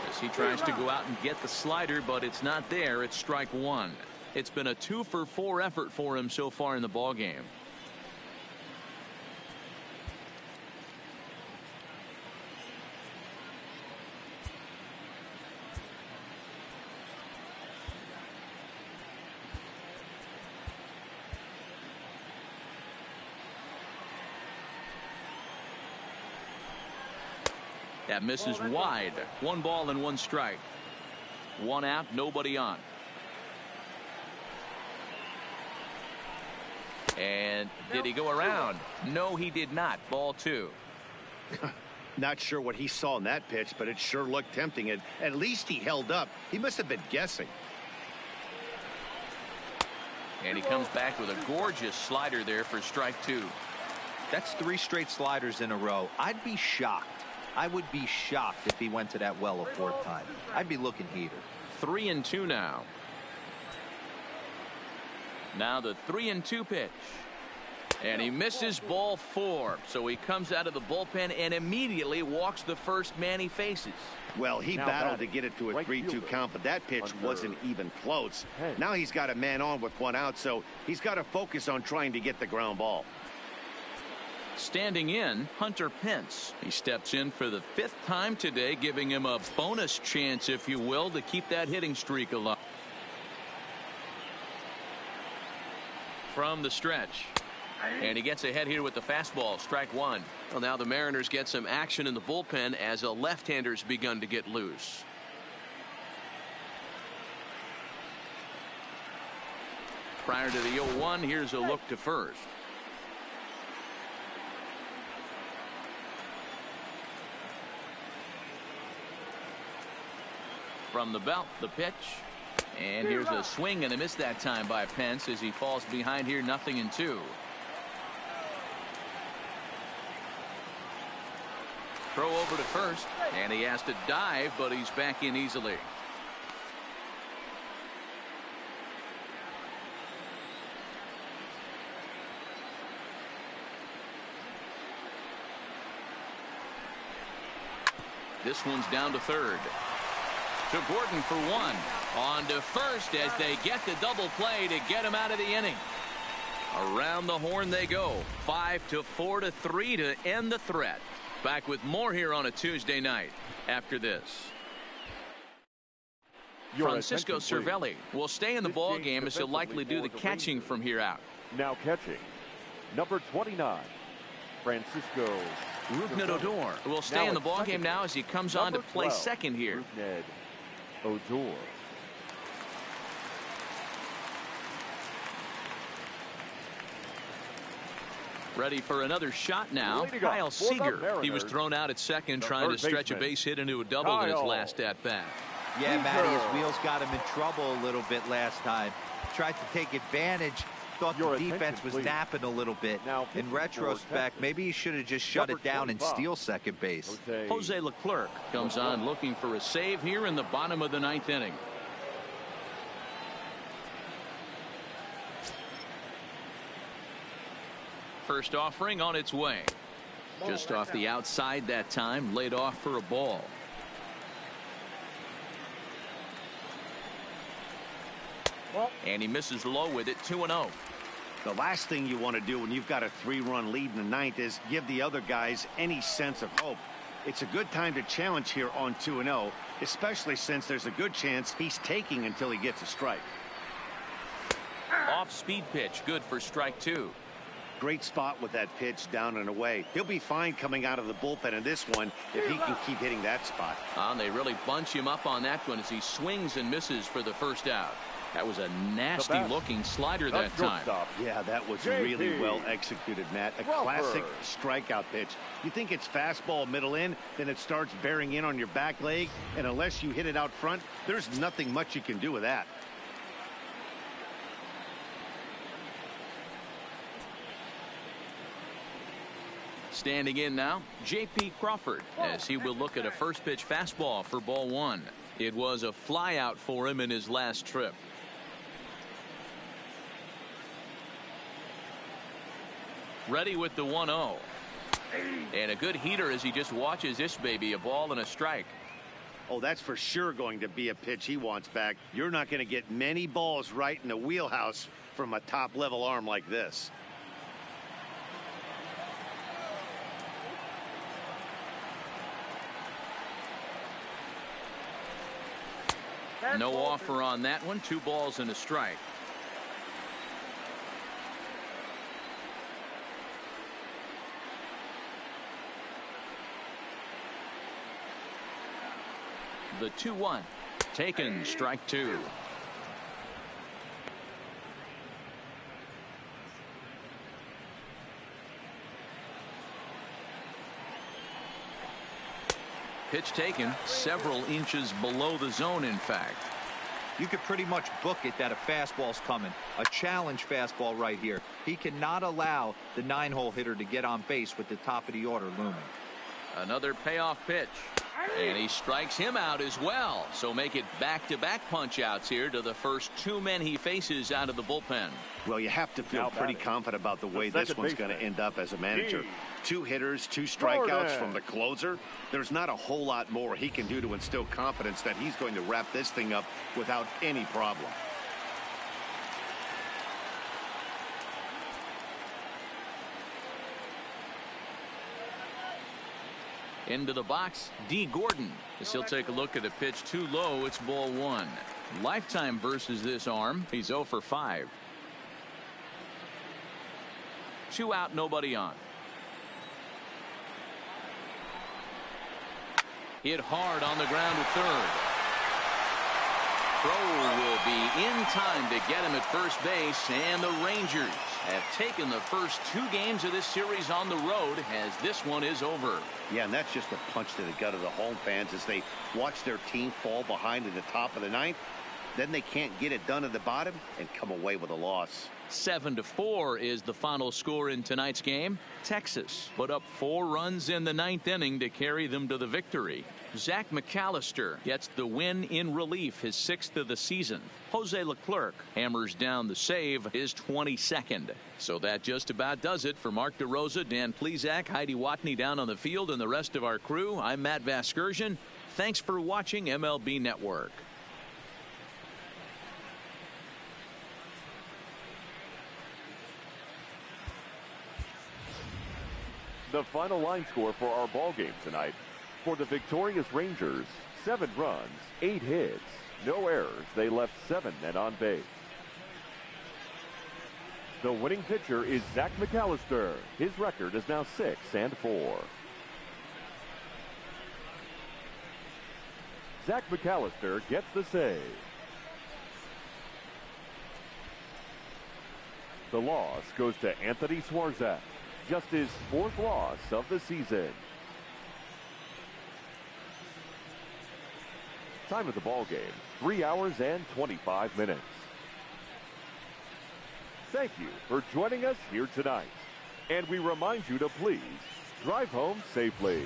as he tries to go out and get the slider, but it's not there. It's strike 1. It's been a 2 for 4 effort for him so far in the ball game. That misses wide. 1 ball and 1 strike. 1 out, nobody on. And did he go around? No, he did not. Ball 2. Not sure what he saw in that pitch, but it sure looked tempting. And at least he held up. He must have been guessing. And he comes back with a gorgeous slider there for strike 2. That's 3 straight sliders in a row. I'd be shocked. I would be shocked if he went to that well a 4th time. I'd be looking heater. 3-2 now. Now the 3-2 pitch. And he misses ball 4. So he comes out of the bullpen and immediately walks the first man he faces. Well, he battled to get it to a 3-2 count, but that pitch wasn't even close. Now he's got a man on with 1 out, so he's got to focus on trying to get the ground ball. Standing in, Hunter Pence. He steps in for the 5th time today, giving him a bonus chance, if you will, to keep that hitting streak alive. From the stretch. And he gets ahead here with the fastball, strike 1. Well, now the Mariners get some action in the bullpen as a left-hander's begun to get loose. Prior to the 0-1, here's a look to first. From the belt, the pitch. And here's a swing and a miss that time by Pence as he falls behind here, 0-2. Throw over to first, and he has to dive, but he's back in easily. This one's down to third. To Gordon for 1. On to first as they get the double play to get him out of the inning. Around the horn they go. 5-4 to 3 to end the threat. Back with more here on a Tuesday night after this. Francisco Cervelli will stay in the ball game as he'll likely do the catching from here out. Now catching, number 29, Francisco Odor will stay in the ball game now as he comes on to play second here. Odor. Ready for another shot now. Kyle Seager. He was thrown out at second trying to stretch a base hit into a double in his last at-bat. Yeah, Matty, his wheels got him in trouble a little bit last time. Tried to take advantage. Thought the defense was napping a little bit. In retrospect, maybe he should have just shut it down and steal second base. Jose Leclerc comes on looking for a save here in the bottom of the ninth inning. First offering on its way. Just off the outside that time, laid off for a ball. And he misses low with it. 2-0. The last thing you want to do when you've got a 3-run lead in the ninth is give the other guys any sense of hope. It's a good time to challenge here on 2-0, especially since there's a good chance he's taking until he gets a strike. Off speed pitch, good for strike 2. Great spot with that pitch down and away. He'll be fine coming out of the bullpen in this one if he can keep hitting that spot. They really bunch him up on that one as he swings and misses for the first out. That was a nasty looking slider that time. Yeah, that was really well executed, Matt. A classic strikeout pitch. You think it's fastball middle in, then it starts bearing in on your back leg, and unless you hit it out front, there's nothing much you can do with that. Standing in now, J.P. Crawford, as he will look at a first pitch fastball for ball 1. It was a flyout for him in his last trip. Ready with the 1-0. And a good heater as he just watches this baby, a ball and a strike. Oh, that's for sure going to be a pitch he wants back. You're not going to get many balls right in the wheelhouse from a top-level arm like this. No offer on that one. 2 balls and a strike. The 2-1 taken, strike 2. Pitch taken several inches below the zone, in fact. You could pretty much book it that a fastball's coming. A challenge fastball right here. He cannot allow the 9-hole hitter to get on base with the top of the order looming. Another payoff pitch. And he strikes him out as well. So make it back-to-back punch-outs here to the first 2 men he faces out of the bullpen. Well, you have to feel pretty confident about the way this one's going to end up as a manager. 2 hitters, 2 strikeouts from the closer. There's not a whole lot more he can do to instill confidence that he's going to wrap this thing up without any problem. Into the box, D. Gordon, as he'll take a look at a pitch too low. It's ball 1. Lifetime versus this arm. He's 0 for 5. 2 out, nobody on. Hit hard on the ground to third. Throw will be in time to get him at first base, and the Rangers have taken the first 2 games of this series on the road as this one is over. Yeah, and that's just a punch to the gut of the home fans as they watch their team fall behind at the top of the ninth. Then they can't get it done at the bottom and come away with a loss. 7-4 is the final score in tonight's game. Texas put up 4 runs in the 9th inning to carry them to the victory. Zach McAllister gets the win in relief, his 6th of the season. Jose Leclerc hammers down the save, his 22nd. So that just about does it for Mark DeRosa, Dan Plesac, Heidi Watney down on the field, and the rest of our crew. I'm Matt Vasgersian. Thanks for watching MLB Network. The final line score for our ball game tonight. For the victorious Rangers, 7 runs, 8 hits, no errors. They left 7 men on base. The winning pitcher is Zach McAllister. His record is now 6-4. Zach McAllister gets the save. The loss goes to Anthony Swarzak, just his 4th loss of the season. Time of the ball game, 3 hours and 25 minutes. Thank you for joining us here tonight. And we remind you to please drive home safely.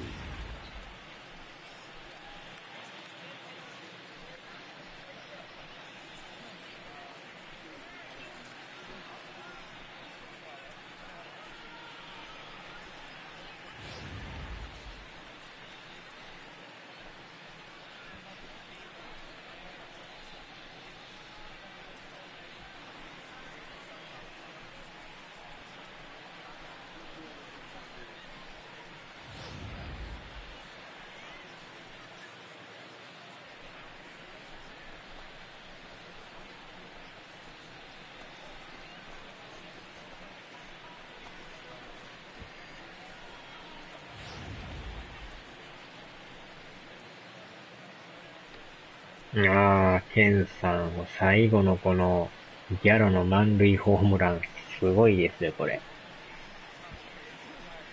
ケンさん、最後のこのギャロの満塁ホームラン、すごいですよ、これ。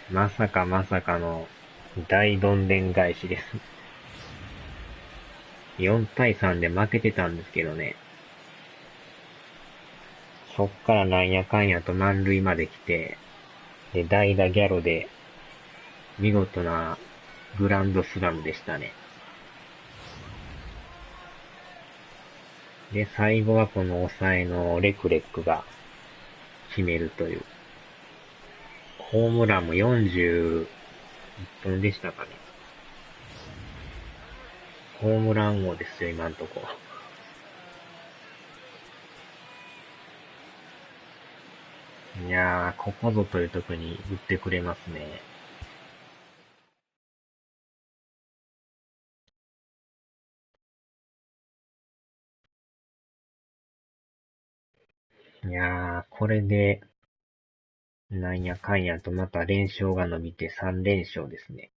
まさかまさかの大どんでん返しです。4対3で負けてたんですけどね。そっからなんやかんやと満塁まで来て、で、代打ギャロで見事なグランドスラムでしたね。で、最後はこの抑えのレクレックが決めるという。ホームランも41本でしたかね。ホームラン王ですよ、今んとこ。いやー、ここぞという時に打ってくれますね。いやー、これで、なんやかんやとまた連勝が伸びて3連勝ですね。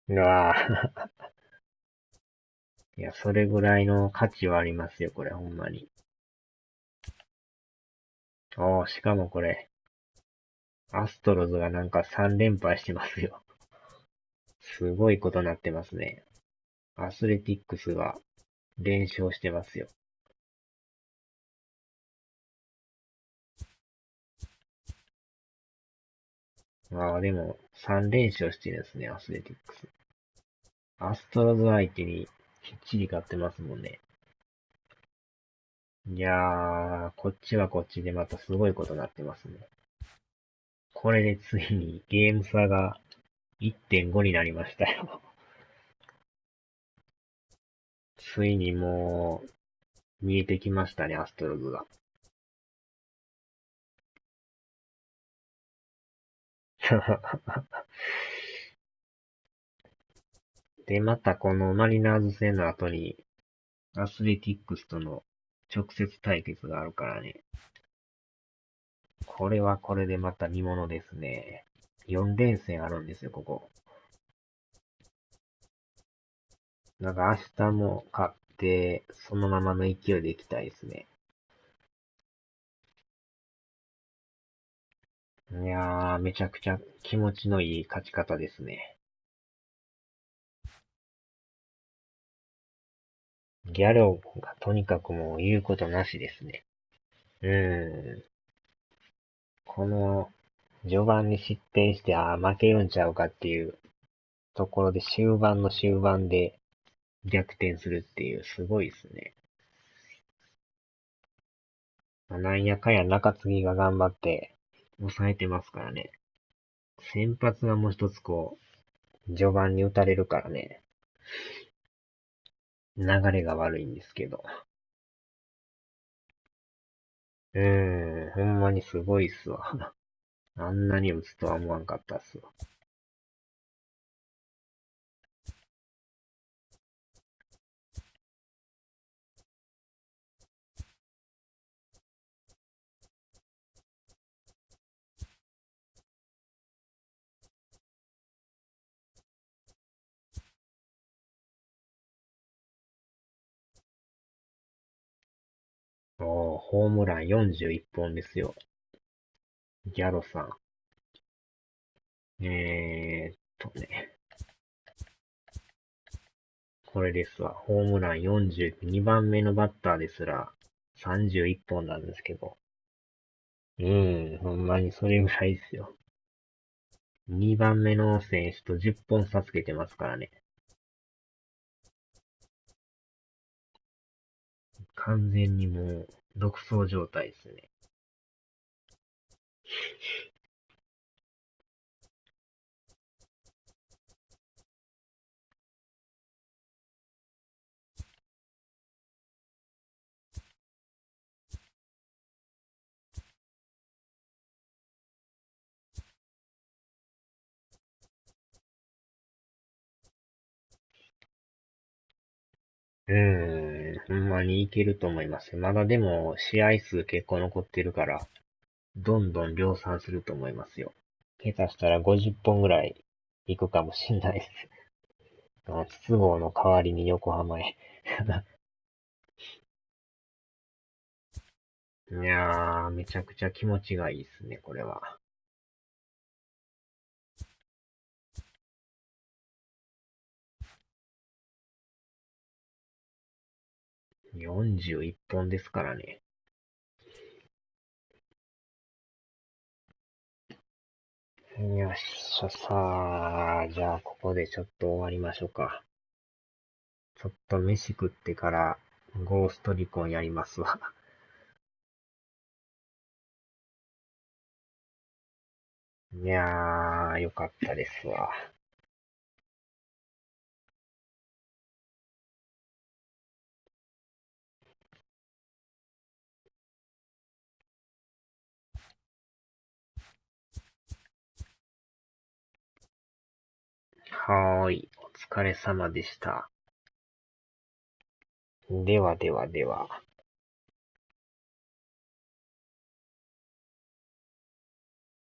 うわー。いや、それぐらいの価値はありますよ、これ、ほんまに。しかもこれ、アストロズがなんか3連敗してますよ。すごいことになってますね。アスレティックスが連勝してますよ。でも、3連勝してるんですね、アスレティックス。アストロズ相手にきっちり勝ってますもんね。いやー、こっちはこっちでまたすごいことになってますね。これでついにゲーム差が 1.5 になりましたよ。ついにもう、見えてきましたね、アストロズが。で、またこのマリナーズ戦の後に、アスレティックスとの直接対決があるからね。これはこれでまた見ものですね。4連戦あるんですよ、ここ。なんか明日も勝って、そのままの勢いでいきたいですね。いやー、めちゃくちゃ気持ちのいい勝ち方ですね。ギャロがとにかくもう言うことなしですね。この序盤に失点して、負けるんちゃうかっていうところで終盤の終盤で逆転するっていう、すごいですね。なんやかんや中継ぎが頑張って抑えてますからね。先発がもう一つ序盤に打たれるからね。流れが悪いんですけど。ほんまにすごいっすわ。あんなに打つとは思わんかったっすわ。ホームラン41本ですよ。ギャロさん。これですわ。ホームラン42番目のバッターですら31本なんですけど。ほんまにそれぐらいですよ。2番目の選手と10本差つけてますからね。完全にもう、独走状態ですね。ほんまにいけると思います。まだでも、試合数結構残ってるから、どんどん量産すると思いますよ。下手したら50本ぐらい行くかもしんないです。筒香の代わりに横浜へ。いやー、めちゃくちゃ気持ちがいいですね、これは。41本ですからね。よっしゃ、さあ、じゃあ、ここでちょっと終わりましょうか。ちょっと飯食ってから、ゴーストリコンやりますわ。いやー、よかったですわ。はーい、お疲れ様でした。ではではでは。